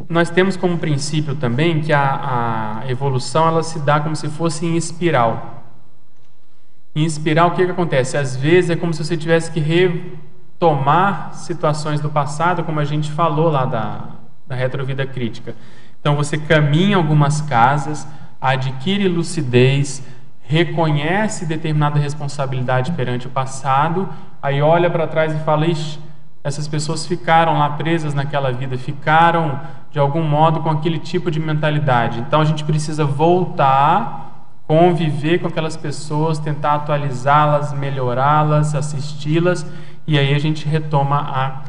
Nós temos como princípio também que a evolução ela se dá como se fosse em espiral. Em espiral, o que acontece? Às vezes é como se você tivesse que retomar situações do passado, como a gente falou lá da retrovida crítica. Então você caminha algumas casas, adquire lucidez, reconhece determinada responsabilidade perante o passado, aí olha para trás e fala: ixi, essas pessoas ficaram lá presas naquela vida, ficaram de algum modo com aquele tipo de mentalidade. Então a gente precisa voltar, conviver com aquelas pessoas, tentar atualizá-las, melhorá-las, assisti-las, e aí a gente retoma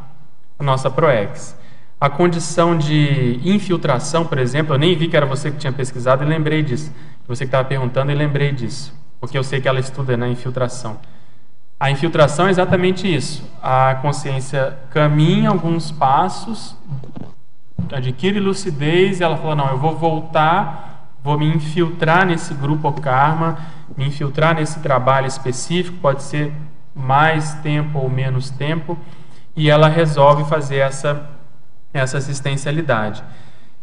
a nossa ProEx. A condição de infiltração, por exemplo, eu nem vi que era você que tinha pesquisado e lembrei disso. Você que estava perguntando e lembrei disso, porque eu sei que ela estuda na infiltração. A infiltração é exatamente isso. A consciência caminha alguns passos, adquire lucidez e ela fala: não, eu vou voltar, vou me infiltrar nesse grupo karma, me infiltrar nesse trabalho específico, pode ser mais tempo ou menos tempo, e ela resolve fazer essa assistencialidade.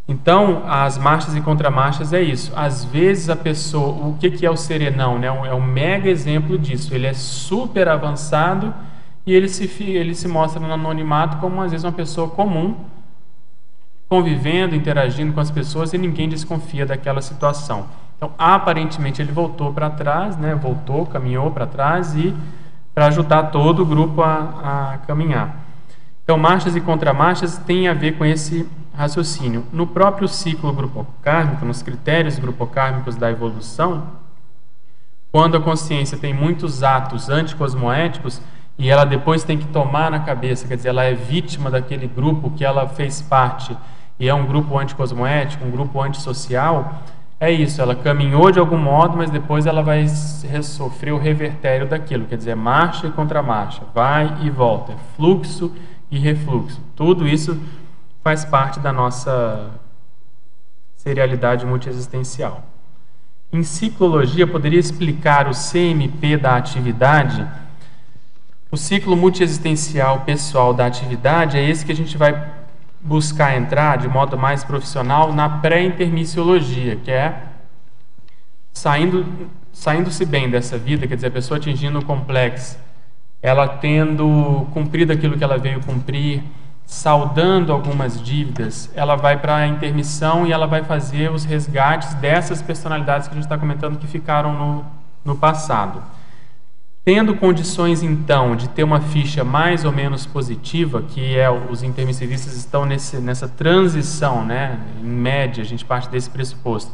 Então, as marchas e contramarchas é isso. Às vezes a pessoa, o que é o serenão, né? É um mega exemplo disso. Ele é super avançado e ele se mostra no anonimato como às vezes uma pessoa comum, convivendo, interagindo com as pessoas, e ninguém desconfia daquela situação. Então, aparentemente ele voltou para trás, né? Caminhou para trás e para ajudar todo o grupo a caminhar. Então, marchas e contramarchas têm a ver com esse raciocínio. No próprio ciclo grupocármico, nos critérios grupocármicos da evolução, quando a consciência tem muitos atos anticosmoéticos e ela depois tem que tomar na cabeça, quer dizer, ela é vítima daquele grupo que ela fez parte e é um grupo anticosmoético, um grupo antissocial, é isso, ela caminhou de algum modo, mas depois ela vai sofrer o revertério daquilo, quer dizer, marcha e contramarcha, vai e volta, é fluxo e refluxo. Tudo isso faz parte da nossa serialidade multiexistencial. Em ciclologia, poderia explicar o CMP da atividade? O ciclo multiexistencial pessoal da atividade é esse que a gente vai buscar entrar de modo mais profissional na pré-intermissiologia, que é saindo-se bem dessa vida, quer dizer, a pessoa atingindo o complexo, ela tendo cumprido aquilo que ela veio cumprir, saldando algumas dívidas, ela vai para a intermissão e ela vai fazer os resgates dessas personalidades que a gente está comentando que ficaram no passado. Tendo condições, então, de ter uma ficha mais ou menos positiva, que os intermissivistas estão nessa transição, né? Em média, a gente parte desse pressuposto.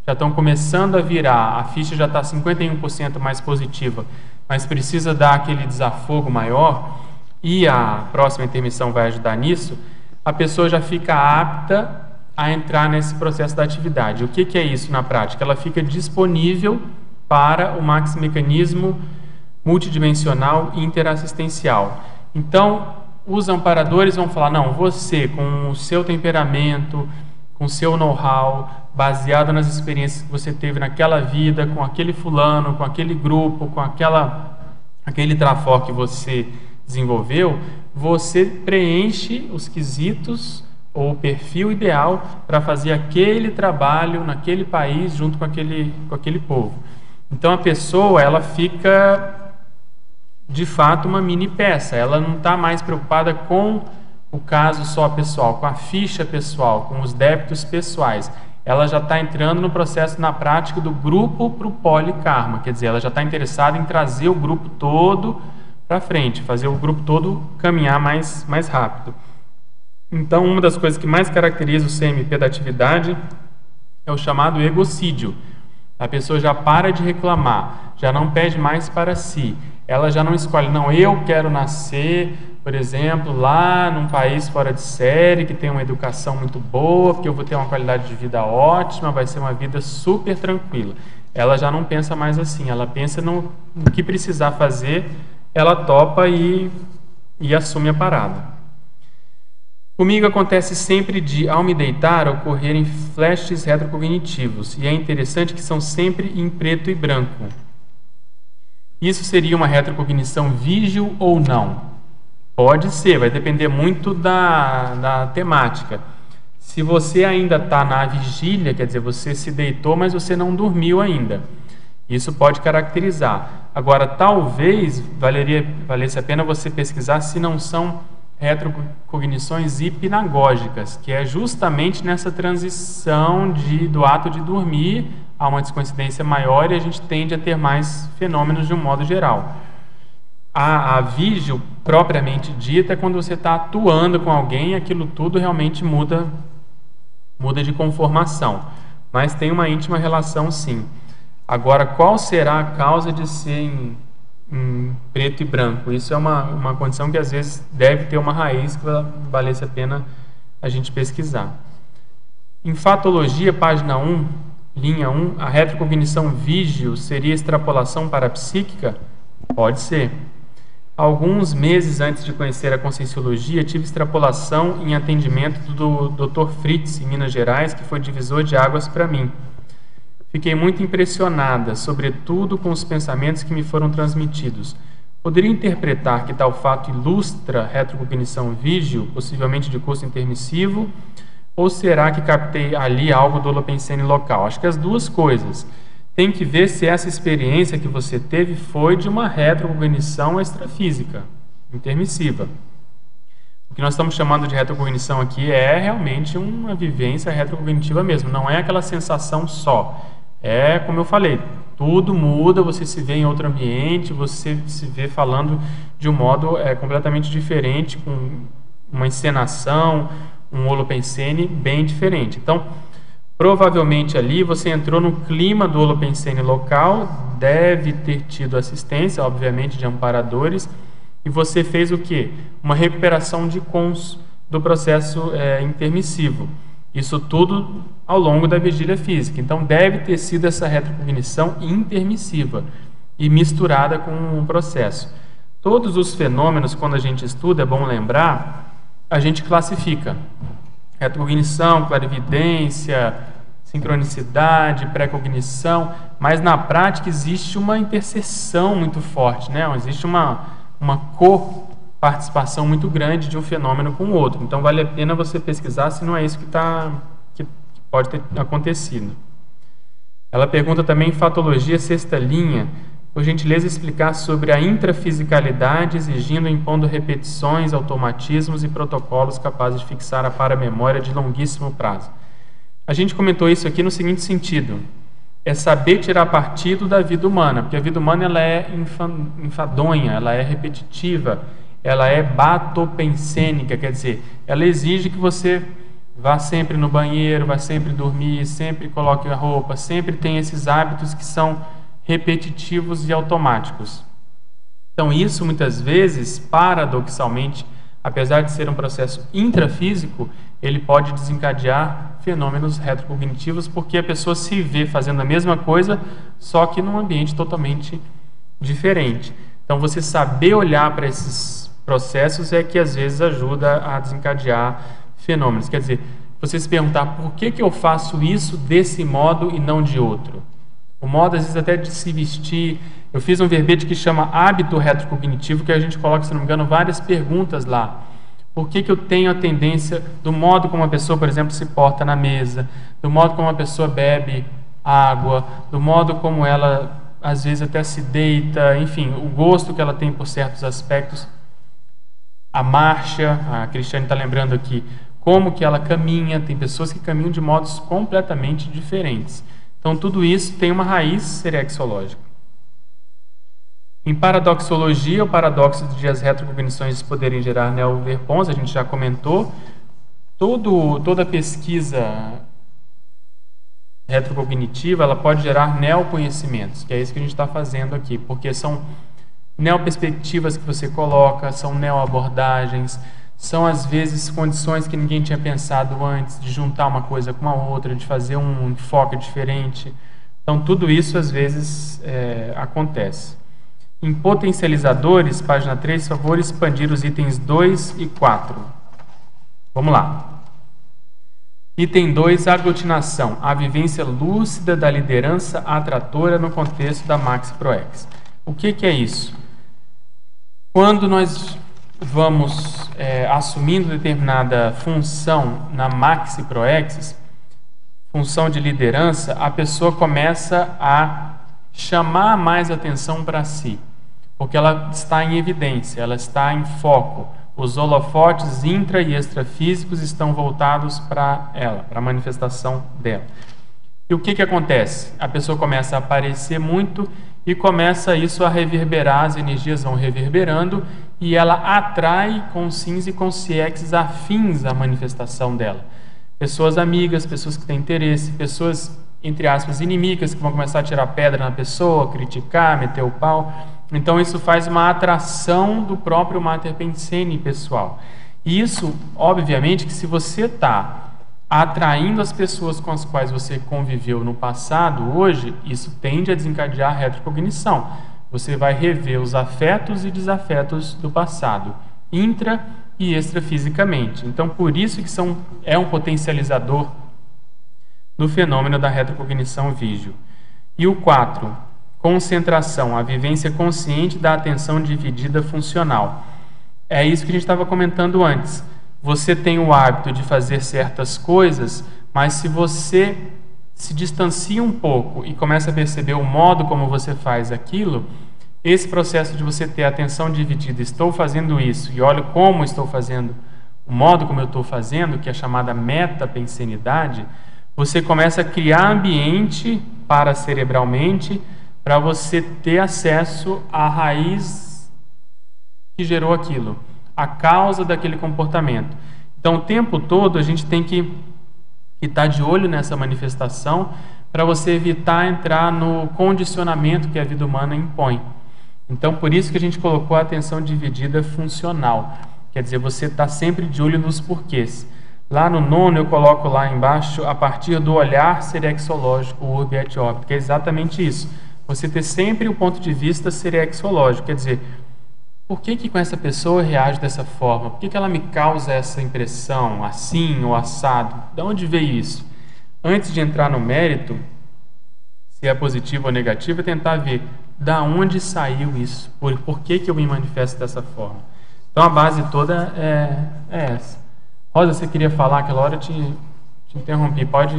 Já estão começando a virar, a ficha já está 51% mais positiva, mas precisa dar aquele desafogo maior, e a próxima intermissão vai ajudar nisso, a pessoa já fica apta a entrar nesse processo da atividade. O que é isso na prática? Ela fica disponível para o maximecanismo multidimensional e interassistencial. Então, os amparadores vão falar, não, você, com o seu temperamento, com o seu know-how, baseado nas experiências que você teve naquela vida, com aquele fulano, com aquele grupo, com aquele trafor que você desenvolveu, você preenche os quesitos ou o perfil ideal para fazer aquele trabalho naquele país junto com aquele povo. Então, a pessoa, ela fica de fato uma mini peça, ela não está mais preocupada com o caso só pessoal, com a ficha pessoal, com os débitos pessoais. Ela já está entrando no processo, na prática, do grupo para o polikarma, quer dizer, ela já está interessada em trazer o grupo todo para frente, fazer o grupo todo caminhar mais rápido. Então, uma das coisas que mais caracteriza o CMP da atividade é o chamado egocídio. A pessoa já para de reclamar, já não pede mais para si. Ela já não escolhe, não, eu quero nascer, por exemplo, lá num país fora de série, que tem uma educação muito boa, porque eu vou ter uma qualidade de vida ótima, vai ser uma vida super tranquila. Ela já não pensa mais assim, ela pensa no que precisar fazer, ela topa e assume a parada. Comigo acontece sempre de, ao me deitar, ocorrerem flashes retrocognitivos, e é interessante que são sempre em preto e branco. Isso seria uma retrocognição vígil ou não? Pode ser, vai depender muito da temática. Se você ainda está na vigília, quer dizer, você se deitou, mas você não dormiu ainda. Isso pode caracterizar. Agora, talvez valesse a pena você pesquisar se não são retrocognições hipnagógicas, que é justamente nessa transição do ato de dormir a uma descoincidência maior e a gente tende a ter mais fenômenos de um modo geral. A vígio, propriamente dita, é quando você está atuando com alguém e aquilo tudo realmente muda de conformação. Mas tem uma íntima relação, sim. Agora, qual será a causa de ser em preto e branco? Isso é uma condição que às vezes deve ter uma raiz que valesse a pena a gente pesquisar. Em Fatologia, página 1, linha 1, a retrocognição vígil seria extrapolação parapsíquica? Pode ser. Alguns meses antes de conhecer a Conscienciologia, tive extrapolação em atendimento do Dr. Fritz, em Minas Gerais, que foi divisor de águas para mim. Fiquei muito impressionada, sobretudo com os pensamentos que me foram transmitidos. Poderia interpretar que tal fato ilustra retrocognição vígil, possivelmente de curso intermissivo, ou será que captei ali algo do holopensene local? Acho que as duas coisas. Tem que ver se essa experiência que você teve foi de uma retrocognição extrafísica, intermissiva. O que nós estamos chamando de retrocognição aqui é realmente uma vivência retrocognitiva mesmo, não é aquela sensação só. É, como eu falei, tudo muda, você se vê em outro ambiente, você se vê falando de um modo completamente diferente, com uma encenação, um holopensene bem diferente. Então, provavelmente ali você entrou no clima do holopensene local, deve ter tido assistência, obviamente, de amparadores, e você fez o quê? Uma recuperação de cons do processo intermissivo. Isso tudo ao longo da vigília física. Então, deve ter sido essa retrocognição intermissiva e misturada com o processo. Todos os fenômenos, quando a gente estuda, é bom lembrar, a gente classifica. Retrocognição, clarividência, sincronicidade, pré-cognição, mas na prática existe uma interseção muito forte, né? Existe uma co-participação muito grande de um fenômeno com o outro. Então vale a pena você pesquisar se não é isso que pode ter acontecido. Ela pergunta também, fatologia sexta linha, por gentileza explicar sobre a intrafisicalidade, exigindo e impondo repetições, automatismos e protocolos capazes de fixar a paramemória de longuíssimo prazo. A gente comentou isso aqui no seguinte sentido: é saber tirar partido da vida humana, porque a vida humana ela é enfadonha, ela é repetitiva, ela é batopensênica, quer dizer, ela exige que você vá sempre no banheiro, vá sempre dormir, sempre coloque a roupa, sempre tenha esses hábitos que são repetitivos e automáticos. Então isso muitas vezes, paradoxalmente, apesar de ser um processo intrafísico, ele pode desencadear fenômenos retrocognitivos, porque a pessoa se vê fazendo a mesma coisa, só que num ambiente totalmente diferente. Então você saber olhar para esses processos é que às vezes ajuda a desencadear fenômenos. Quer dizer, você se perguntar por que eu faço isso desse modo e não de outro. O modo, às vezes, até de se vestir. Eu fiz um verbete que chama hábito retrocognitivo, que a gente coloca, se não me engano, várias perguntas lá. Por que eu tenho a tendência, do modo como uma pessoa, por exemplo, se porta na mesa, do modo como uma pessoa bebe água, do modo como ela, às vezes, até se deita, enfim, o gosto que ela tem por certos aspectos. A marcha, a Cristiane está lembrando aqui, como que ela caminha, tem pessoas que caminham de modos completamente diferentes. Então, tudo isso tem uma raiz serexológica. Em paradoxologia, o paradoxo de as retrocognições poderem gerar neoverpons, a gente já comentou. Toda pesquisa retrocognitiva ela pode gerar neoconhecimentos, que é isso que a gente está fazendo aqui, porque são neoperspectivas que você coloca, são neoabordagens, são às vezes condições que ninguém tinha pensado antes, de juntar uma coisa com a outra, de fazer um enfoque diferente. Então tudo isso às vezes acontece. Em potencializadores, página 3, por favor, expandir os itens 2 e 4. Vamos lá. Item 2, aglutinação, a vivência lúcida da liderança atratora no contexto da Maxi Proex. O que é isso? Quando nós vamos assumindo determinada função na Maxi Proexis, função de liderança, a pessoa começa a chamar mais atenção para si, porque ela está em evidência, ela está em foco. Os holofotes intra e extrafísicos estão voltados para ela, para a manifestação dela. E o que acontece? A pessoa começa a aparecer muito e começa isso a reverberar, as energias vão reverberando e ela atrai com sims e com ciex afins à manifestação dela. Pessoas amigas, pessoas que têm interesse, pessoas, entre aspas, inimigas, que vão começar a tirar pedra na pessoa, criticar, meter o pau. Então isso faz uma atração do próprio Mater Pensene pessoal. E isso, obviamente, que se você está atraindo as pessoas com as quais você conviveu no passado, hoje, isso tende a desencadear a retrocognição. Você vai rever os afetos e desafetos do passado, intra e extrafisicamente. Então, por isso que é um potencializador do fenômeno da retrocognição vígio. E o 4, concentração, a vivência consciente da atenção dividida funcional. É isso que a gente estava comentando antes. Você tem o hábito de fazer certas coisas, mas se você se distancia um pouco e começa a perceber o modo como você faz aquilo, esse processo de você ter a atenção dividida, estou fazendo isso e olha como estou fazendo, o modo como eu estou fazendo, que é a chamada metapensenidade, você começa a criar ambiente paracerebralmente para você ter acesso à raiz que gerou aquilo, a causa daquele comportamento. Então, o tempo todo a gente tem que estar de olho nessa manifestação para você evitar entrar no condicionamento que a vida humana impõe. Então, por isso que a gente colocou a atenção dividida funcional. Quer dizer, você está sempre de olho nos porquês. Lá no 9º eu coloco lá embaixo, a partir do olhar serexológico, o urbi et orbi, que é exatamente isso. Você ter sempre o ponto de vista serexológico, quer dizer, por que com essa pessoa eu reajo dessa forma? Por que ela me causa essa impressão, assim ou assado? De onde veio isso? Antes de entrar no mérito, se é positivo ou negativo, é tentar ver da onde saiu isso, por que eu me manifesto dessa forma. Então a base toda é essa. Rosa, você queria falar aquela hora, eu te interrompi. Pode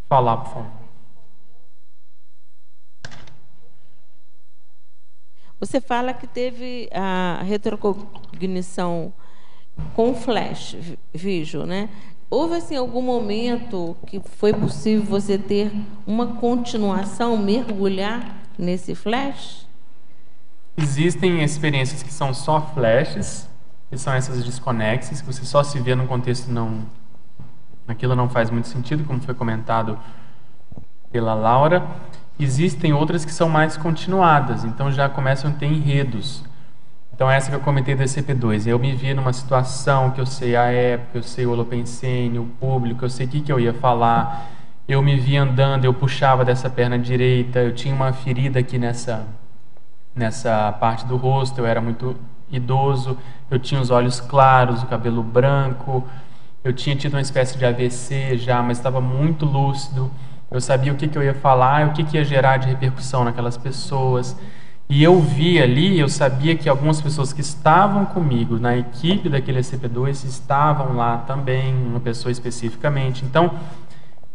falar, por favor. Você fala que teve a retrocognição com flash vision, né? Houve assim algum momento que foi possível você ter uma continuação, mergulhar nesse flash? Existem experiências que são só flashes, que são essas desconexas, que você só se vê num contexto não... Aquilo não faz muito sentido, como foi comentado pela Laura. Existem outras que são mais continuadas, então já começam a ter enredos. Então essa que eu comentei do ECP2, eu me vi numa situação que eu sei a época, eu sei o holopensene, o público, eu sei o que eu ia falar, eu me vi andando, eu puxava dessa perna direita, eu tinha uma ferida aqui nessa parte do rosto, eu era muito idoso, eu tinha os olhos claros, o cabelo branco, eu tinha tido uma espécie de AVC já, mas estava muito lúcido, eu sabia o que eu ia falar, o que ia gerar de repercussão naquelas pessoas. E eu vi ali, eu sabia que algumas pessoas que estavam comigo na equipe daquele ECP2 estavam lá também, uma pessoa especificamente. Então,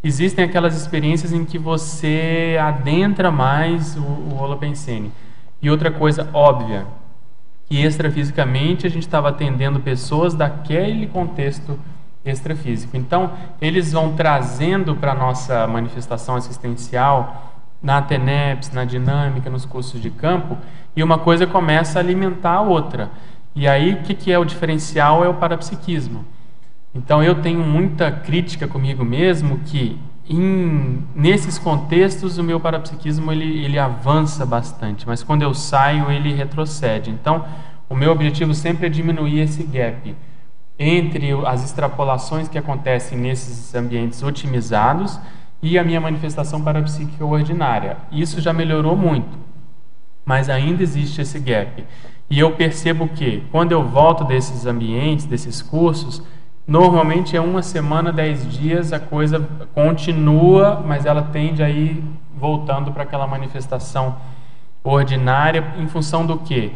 existem aquelas experiências em que você adentra mais o holopensene. E outra coisa óbvia, que extrafisicamente a gente estava atendendo pessoas daquele contexto extrafísico. Então, eles vão trazendo para a nossa manifestação assistencial, na TENEPS, na dinâmica, nos cursos de campo, e uma coisa começa a alimentar a outra. E aí, o que é o diferencial? É o parapsiquismo. Então, eu tenho muita crítica comigo mesmo que, nesses contextos, o meu parapsiquismo ele avança bastante, mas quando eu saio, ele retrocede. Então, o meu objetivo sempre é diminuir esse gap entre as extrapolações que acontecem nesses ambientes otimizados e a minha manifestação parapsíquica ordinária. Isso já melhorou muito, mas ainda existe esse gap. E eu percebo que, quando eu volto desses ambientes, desses cursos, normalmente é 1 semana, 10 dias, a coisa continua, mas ela tende a ir voltando para aquela manifestação ordinária, em função do quê?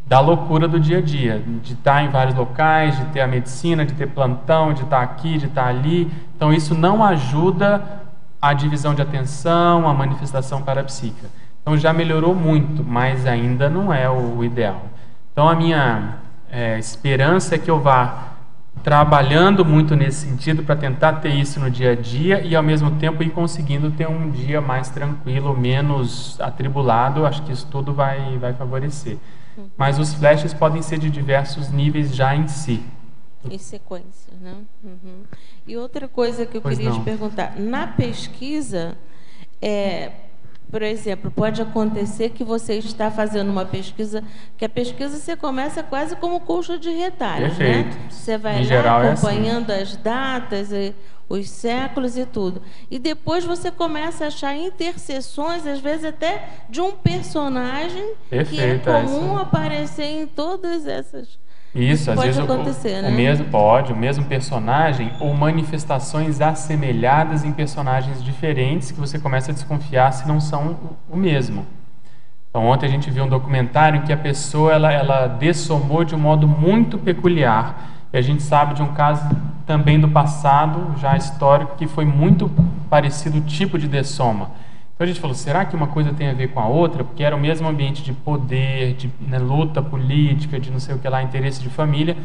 Da loucura do dia a dia, de estar em vários locais, de ter a medicina, de ter plantão, de estar aqui, de estar ali. Então, isso não ajuda a divisão de atenção, a manifestação parapsíquica. Então, já melhorou muito, mas ainda não é o ideal. Então, a minha esperança é que eu vá trabalhando muito nesse sentido para tentar ter isso no dia a dia e, ao mesmo tempo, ir conseguindo ter um dia mais tranquilo, menos atribulado. Acho que isso tudo vai favorecer. Mas os flashes podem ser de diversos níveis já em si. Em sequência, né? Uhum. E outra coisa que eu queria te perguntar, na pesquisa, por exemplo, pode acontecer que você está fazendo uma pesquisa, que a pesquisa você começa quase como colcha de retalhos, né? Você vai lá acompanhando as datas, os séculos e tudo. E depois você começa a achar interseções, às vezes até de um personagem que é comum aparecer em todas essas... Isso, às vezes acontecer, né? O mesmo personagem ou manifestações assemelhadas em personagens diferentes que você começa a desconfiar se não são o mesmo. Então, ontem a gente viu um documentário em que a pessoa ela dessomou de um modo muito peculiar. E a gente sabe de um caso também do passado, já histórico, que foi muito parecido o tipo de dessoma. Então a gente falou, será que uma coisa tem a ver com a outra? Porque era o mesmo ambiente de poder, de luta política, de não sei o que lá, interesse de família.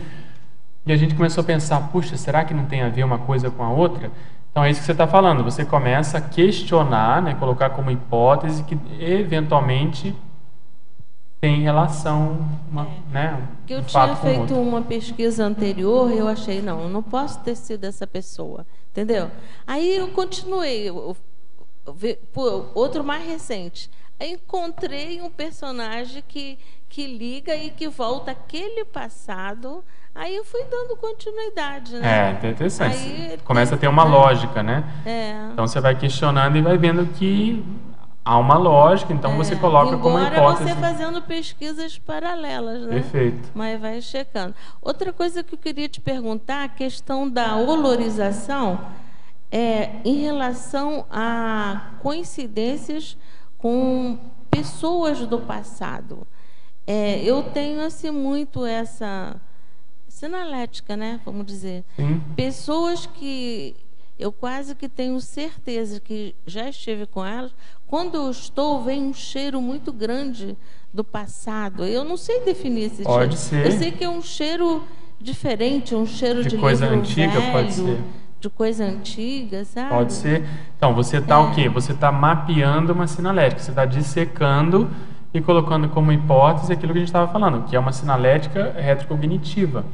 E a gente começou a pensar, puxa, será que não tem a ver uma coisa com a outra? Então é isso que você está falando, você começa a questionar, né, colocar como hipótese que eventualmente tem relação, né? Que eu tinha feito uma pesquisa anterior e eu achei, não posso ter sido essa pessoa, entendeu? Aí eu continuei, outro mais recente. Aí encontrei um personagem que liga e que volta aquele passado. Aí eu fui dando continuidade, né? Interessante. Aí, começa a ter uma lógica, né? Então você vai questionando e vai vendo que há uma lógica, então você coloca como hipótese. Embora você fazendo pesquisas paralelas, né? Perfeito. Mas vai checando. Outra coisa que eu queria te perguntar, a questão da olorização, em relação a coincidências com pessoas do passado. Eu tenho assim muito essa sinalética, né? Vamos dizer. Sim. Pessoas que eu quase que tenho certeza que já estive com elas. Quando eu estou, vem um cheiro muito grande do passado. Eu não sei definir esse cheiro. Pode ser. Eu sei que é um cheiro diferente, um cheiro de coisa livro antiga, velho, pode ser. de coisa antiga, sabe? Pode ser. Então, você está o quê? Você está mapeando uma sinalética, você está dissecando e colocando como hipótese aquilo que a gente estava falando, que é uma sinalética retrocognitiva.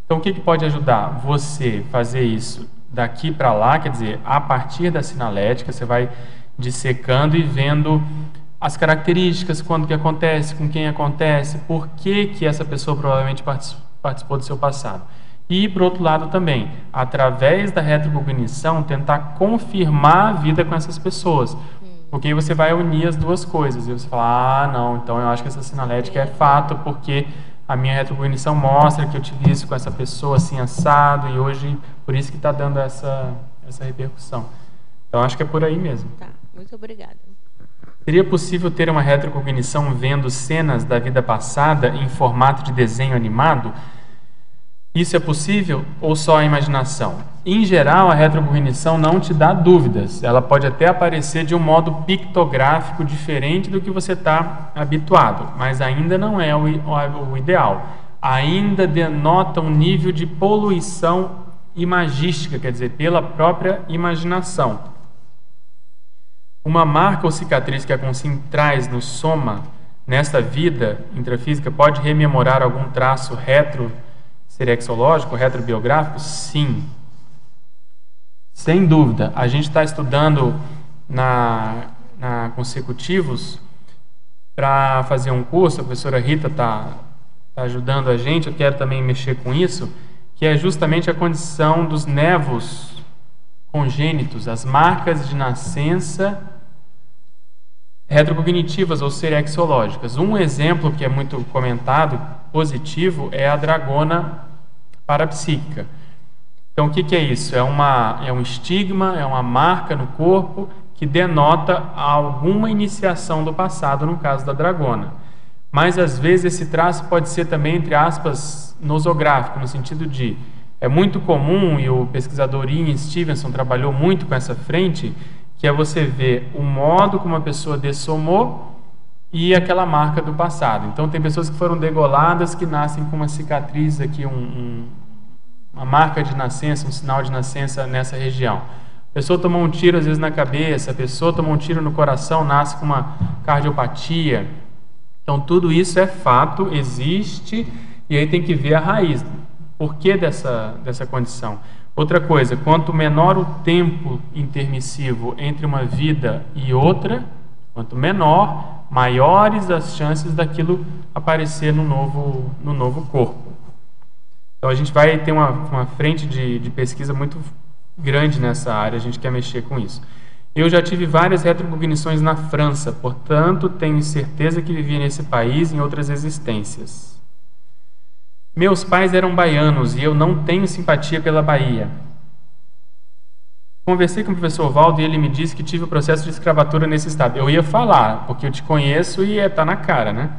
Então, o que pode ajudar? Você fazer isso daqui para lá, quer dizer, a partir da sinalética, você vai dissecando e vendo as características, quando que acontece, com quem acontece, por que essa pessoa provavelmente participou do seu passado. E, por outro lado também, através da retrocognição, tentar confirmar a vida com essas pessoas. Porque aí você vai unir as duas coisas. E você fala, não, então eu acho que essa sinalética é fato, porque a minha retrocognição mostra que eu tive isso com essa pessoa assim assado, e hoje, por isso que está dando essa repercussão. Então, acho que é por aí mesmo. Tá, muito obrigada. Seria possível ter uma retrocognição vendo cenas da vida passada em formato de desenho animado? Isso é possível ou só a imaginação? Em geral, a retrocognição não te dá dúvidas. Ela pode até aparecer de um modo pictográfico diferente do que você está habituado, mas ainda não é o ideal. Ainda denota um nível de poluição imagística, quer dizer, pela própria imaginação. Uma marca ou cicatriz que a consciência traz no soma, nesta vida intrafísica, pode rememorar algum traço retroserexológico, retrobiográfico? Sim. Sem dúvida. A gente está estudando na Consecutivos para fazer um curso, a professora Rita está ajudando a gente, eu quero também mexer com isso, que é justamente a condição dos nevos congênitos, as marcas de nascença retrocognitivas ou serexológicas. Um exemplo que é muito comentado, positivo, é a dragona parapsíquica. Então, o que é isso? É um estigma, é uma marca no corpo que denota alguma iniciação do passado, no caso da dragona. Mas, às vezes, esse traço pode ser também, entre aspas, nosográfico, no sentido de, é muito comum, e o pesquisador Ian Stevenson trabalhou muito com essa frente, que é você ver o modo como a pessoa dessomou e aquela marca do passado. Então, tem pessoas que foram degoladas, que nascem com uma cicatriz aqui, uma marca de nascença, um sinal de nascença nessa região. A pessoa tomou um tiro, às vezes, na cabeça, a pessoa tomou um tiro no coração, nasce com uma cardiopatia. Então, tudo isso é fato, existe, e aí tem que ver a raiz. Por que dessa condição? Outra coisa, quanto menor o tempo intermissivo entre uma vida e outra, quanto menor, maiores as chances daquilo aparecer no novo corpo. Então, a gente vai ter uma frente de pesquisa muito grande nessa área, a gente quer mexer com isso. Eu já tive várias retrocognições na França, portanto, tenho certeza que vivi nesse país em outras existências. Meus pais eram baianos e eu não tenho simpatia pela Bahia. Conversei com o professor Valdo e ele me disse que tive o processo de escravatura nesse estado. Eu ia falar, porque eu te conheço e está na cara, né?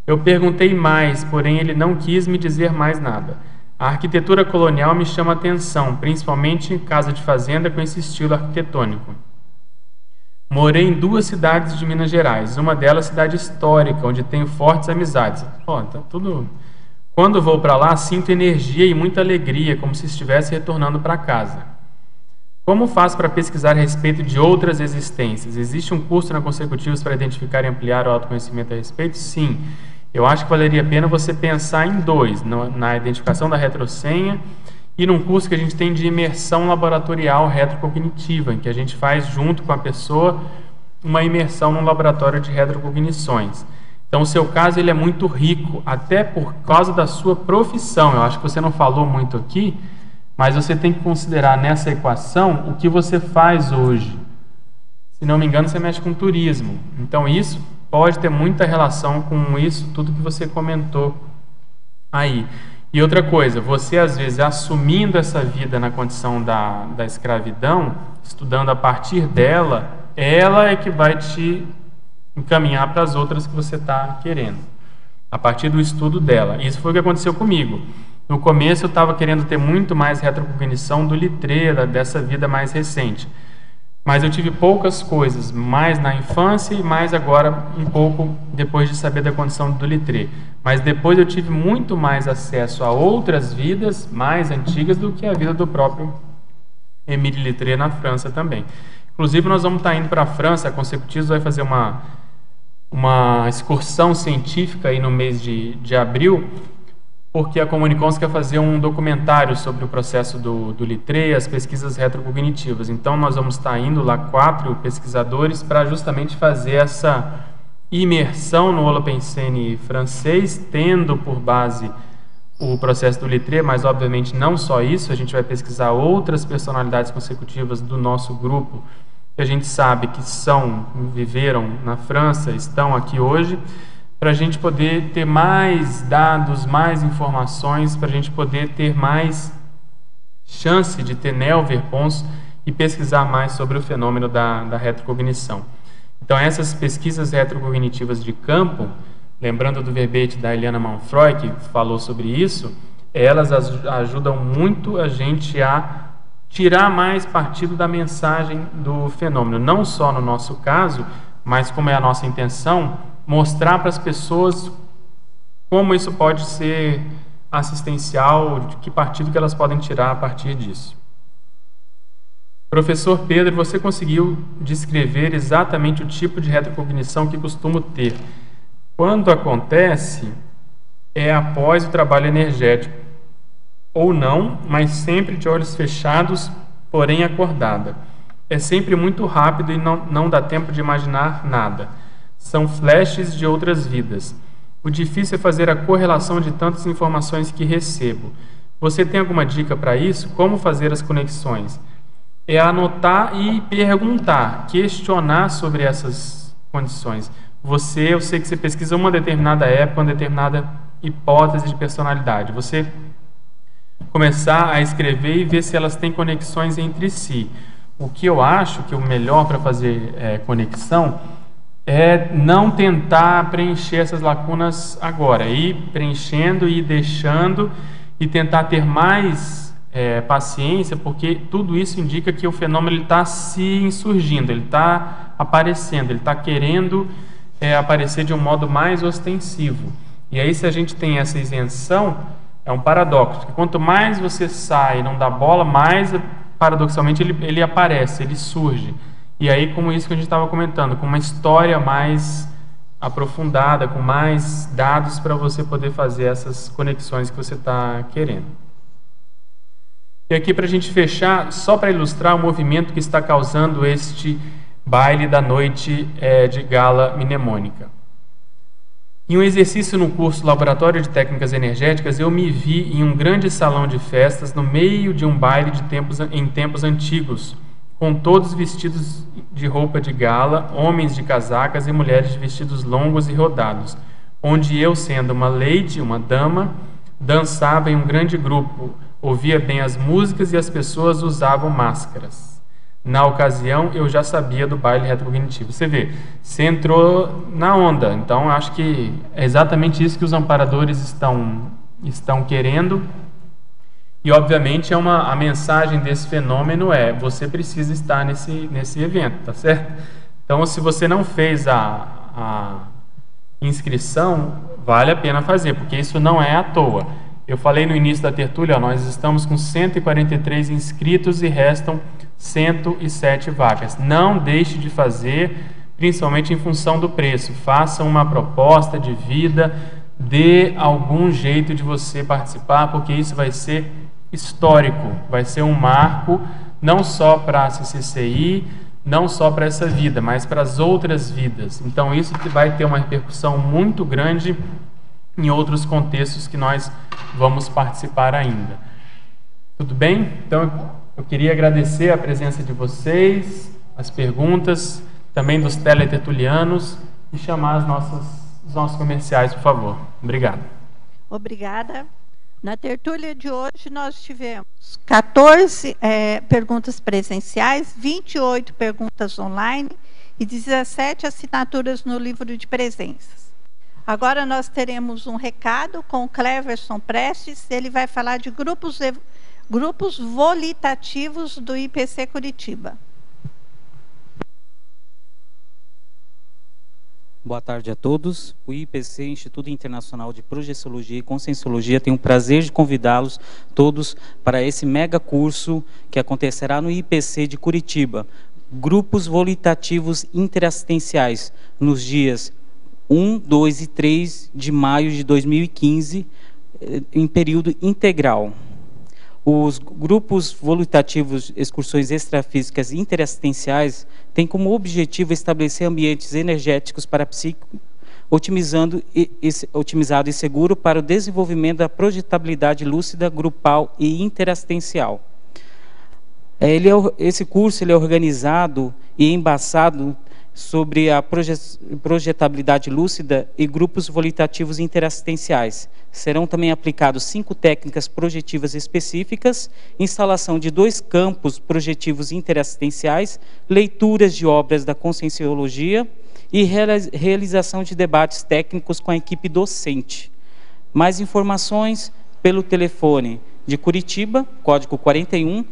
Eu perguntei mais, porém ele não quis me dizer mais nada. A arquitetura colonial me chama a atenção, principalmente em casa de fazenda com esse estilo arquitetônico. Morei em 2 cidades de Minas Gerais, uma delas cidade histórica, onde tenho fortes amizades. Tá tudo... Quando vou para lá, sinto energia e muita alegria, como se estivesse retornando para casa. Como faço para pesquisar a respeito de outras existências? Existe um curso na Consecutivos para identificar e ampliar o autoconhecimento a respeito? Sim. Eu acho que valeria a pena você pensar em 2, na identificação da retrosenha e num curso que a gente tem de imersão laboratorial retrocognitiva, em que a gente faz junto com a pessoa uma imersão num laboratório de retrocognições. Então, o seu caso ele é muito rico, até por causa da sua profissão. Eu acho que você não falou muito aqui, mas você tem que considerar nessa equação o que você faz hoje. Se não me engano, você mexe com turismo. Então, isso pode ter muita relação com isso, tudo que você comentou aí. E outra coisa, você às vezes assumindo essa vida na condição da escravidão, estudando a partir dela, ela é que vai te encaminhar para as outras que você está querendo, a partir do estudo dela. Isso foi o que aconteceu comigo. No começo eu estava querendo ter muito mais retrocognição do Littré, dessa vida mais recente. Mas eu tive poucas coisas, mais na infância e mais agora um pouco depois de saber da condição do Littré. Mas depois eu tive muito mais acesso a outras vidas mais antigas do que a vida do próprio Émile Littré na França também. Inclusive nós vamos estar indo para a França, a Consecutivos vai fazer uma excursão científica aí no mês de abril, porque a Comunicons quer fazer um documentário sobre o processo do Littré, as pesquisas retrocognitivas. Então, nós vamos estar indo lá 4 pesquisadores para justamente fazer essa imersão no Holopensene francês, tendo por base o processo do Littré, mas, obviamente, não só isso. A gente vai pesquisar outras personalidades consecutivas do nosso grupo, que a gente sabe que viveram na França, estão aqui hoje, para a gente poder ter mais dados, mais informações, para a gente poder ter mais chance de ter neo-verpons e pesquisar mais sobre o fenômeno da retrocognição. Então, essas pesquisas retrocognitivas de campo, lembrando do verbete da Eliana Manfroy, que falou sobre isso, elas ajudam muito a gente a tirar mais partido da mensagem do fenômeno, não só no nosso caso, mas como é a nossa intenção, mostrar para as pessoas como isso pode ser assistencial, de que partido que elas podem tirar a partir disso. Professor Pedro, você conseguiu descrever exatamente o tipo de retrocognição que costumo ter. Quando acontece, é após o trabalho energético, ou não, mas sempre de olhos fechados, porém acordada. É sempre muito rápido e não dá tempo de imaginar nada. São flashes de outras vidas. O difícil é fazer a correlação de tantas informações que recebo. Você tem alguma dica para isso? Como fazer as conexões? É anotar e perguntar, questionar sobre essas condições. Eu sei que você pesquisa uma determinada época, uma determinada hipótese de personalidade. Você começar a escrever e ver se elas têm conexões entre si. O que eu acho que o melhor para fazer conexão é não tentar preencher essas lacunas agora, ir preenchendo e deixando e tentar ter mais paciência, porque tudo isso indica que o fenômeno está se insurgindo, ele está aparecendo, ele está querendo aparecer de um modo mais ostensivo. E aí, se a gente tem essa isenção, é um paradoxo, que quanto mais você sai e não dá bola, mais, paradoxalmente, ele aparece, ele surge. E aí, como isso que a gente estava comentando, com uma história mais aprofundada, com mais dados para você poder fazer essas conexões que você está querendo. E aqui, para a gente fechar, só para ilustrar o movimento que está causando este baile da noite de gala mnemônica. Em um exercício no curso Laboratório de Técnicas Energéticas, eu me vi em um grande salão de festas no meio de um baile em tempos antigos, com todos vestidos de roupa de gala, homens de casacas e mulheres de vestidos longos e rodados, onde eu, sendo uma lady, uma dama, dançava em um grande grupo, ouvia bem as músicas e as pessoas usavam máscaras. Na ocasião, eu já sabia do baile retrocognitivo. Você vê, você entrou na onda. Então, acho que é exatamente isso que os amparadores estão querendo. E, obviamente, a mensagem desse fenômeno você precisa estar nesse evento, tá certo? Então, se você não fez a inscrição, vale a pena fazer, porque isso não é à toa. Eu falei no início da tertúlia, nós estamos com 143 inscritos e restam 107 vagas. Não deixe de fazer, principalmente em função do preço. Faça uma proposta de vida, dê algum jeito de você participar, porque isso vai ser histórico, vai ser um marco, não só para a CCCI, não só para essa vida, mas para as outras vidas. Então isso vai ter uma repercussão muito grande em outros contextos que nós vamos participar ainda. Tudo bem? Então eu queria agradecer a presença de vocês, as perguntas, também dos teletertulianos, e chamar os nossos comerciais, por favor. Obrigado. Obrigada. Na tertúlia de hoje nós tivemos 14 perguntas presenciais, 28 perguntas online e 17 assinaturas no livro de presenças. Agora nós teremos um recado com o Cleverson Prestes. Ele vai falar de grupos volitativos do IPC Curitiba. Boa tarde a todos. O IPC, Instituto Internacional de Projeciologia e Conscienciologia, tem o prazer de convidá-los todos para esse mega curso que acontecerá no IPC de Curitiba. Grupos volitativos interassistenciais, nos dias 1, 2 e 3 de maio de 2015, em período integral. Os grupos volitativos excursões extrafísicas interassistenciais têm como objetivo estabelecer ambientes energéticos para psíquico, otimizado e seguro para o desenvolvimento da projetabilidade lúcida, grupal e interassistencial. Esse curso é organizado e embasado sobre a projetabilidade lúcida e grupos volitativos interassistenciais. Serão também aplicados 5 técnicas projetivas específicas, instalação de 2 campos projetivos interassistenciais, leituras de obras da Conscienciologia e realização de debates técnicos com a equipe docente. Mais informações pelo telefone de Curitiba, código 41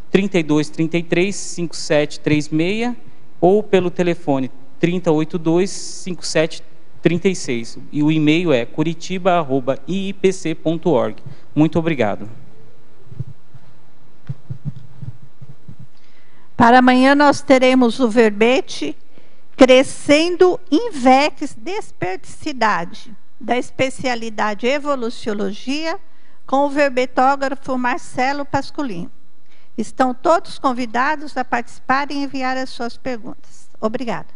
3233 5736, ou pelo telefone 3082-5736. E o e-mail é curitiba@iipc.org. Muito obrigado. Para amanhã nós teremos o verbete Crescendo Invex Desperticidade, da especialidade Evoluciologia, com o verbetógrafo Marcelo Pasculin. Estão todos convidados a participar e enviar as suas perguntas. Obrigada.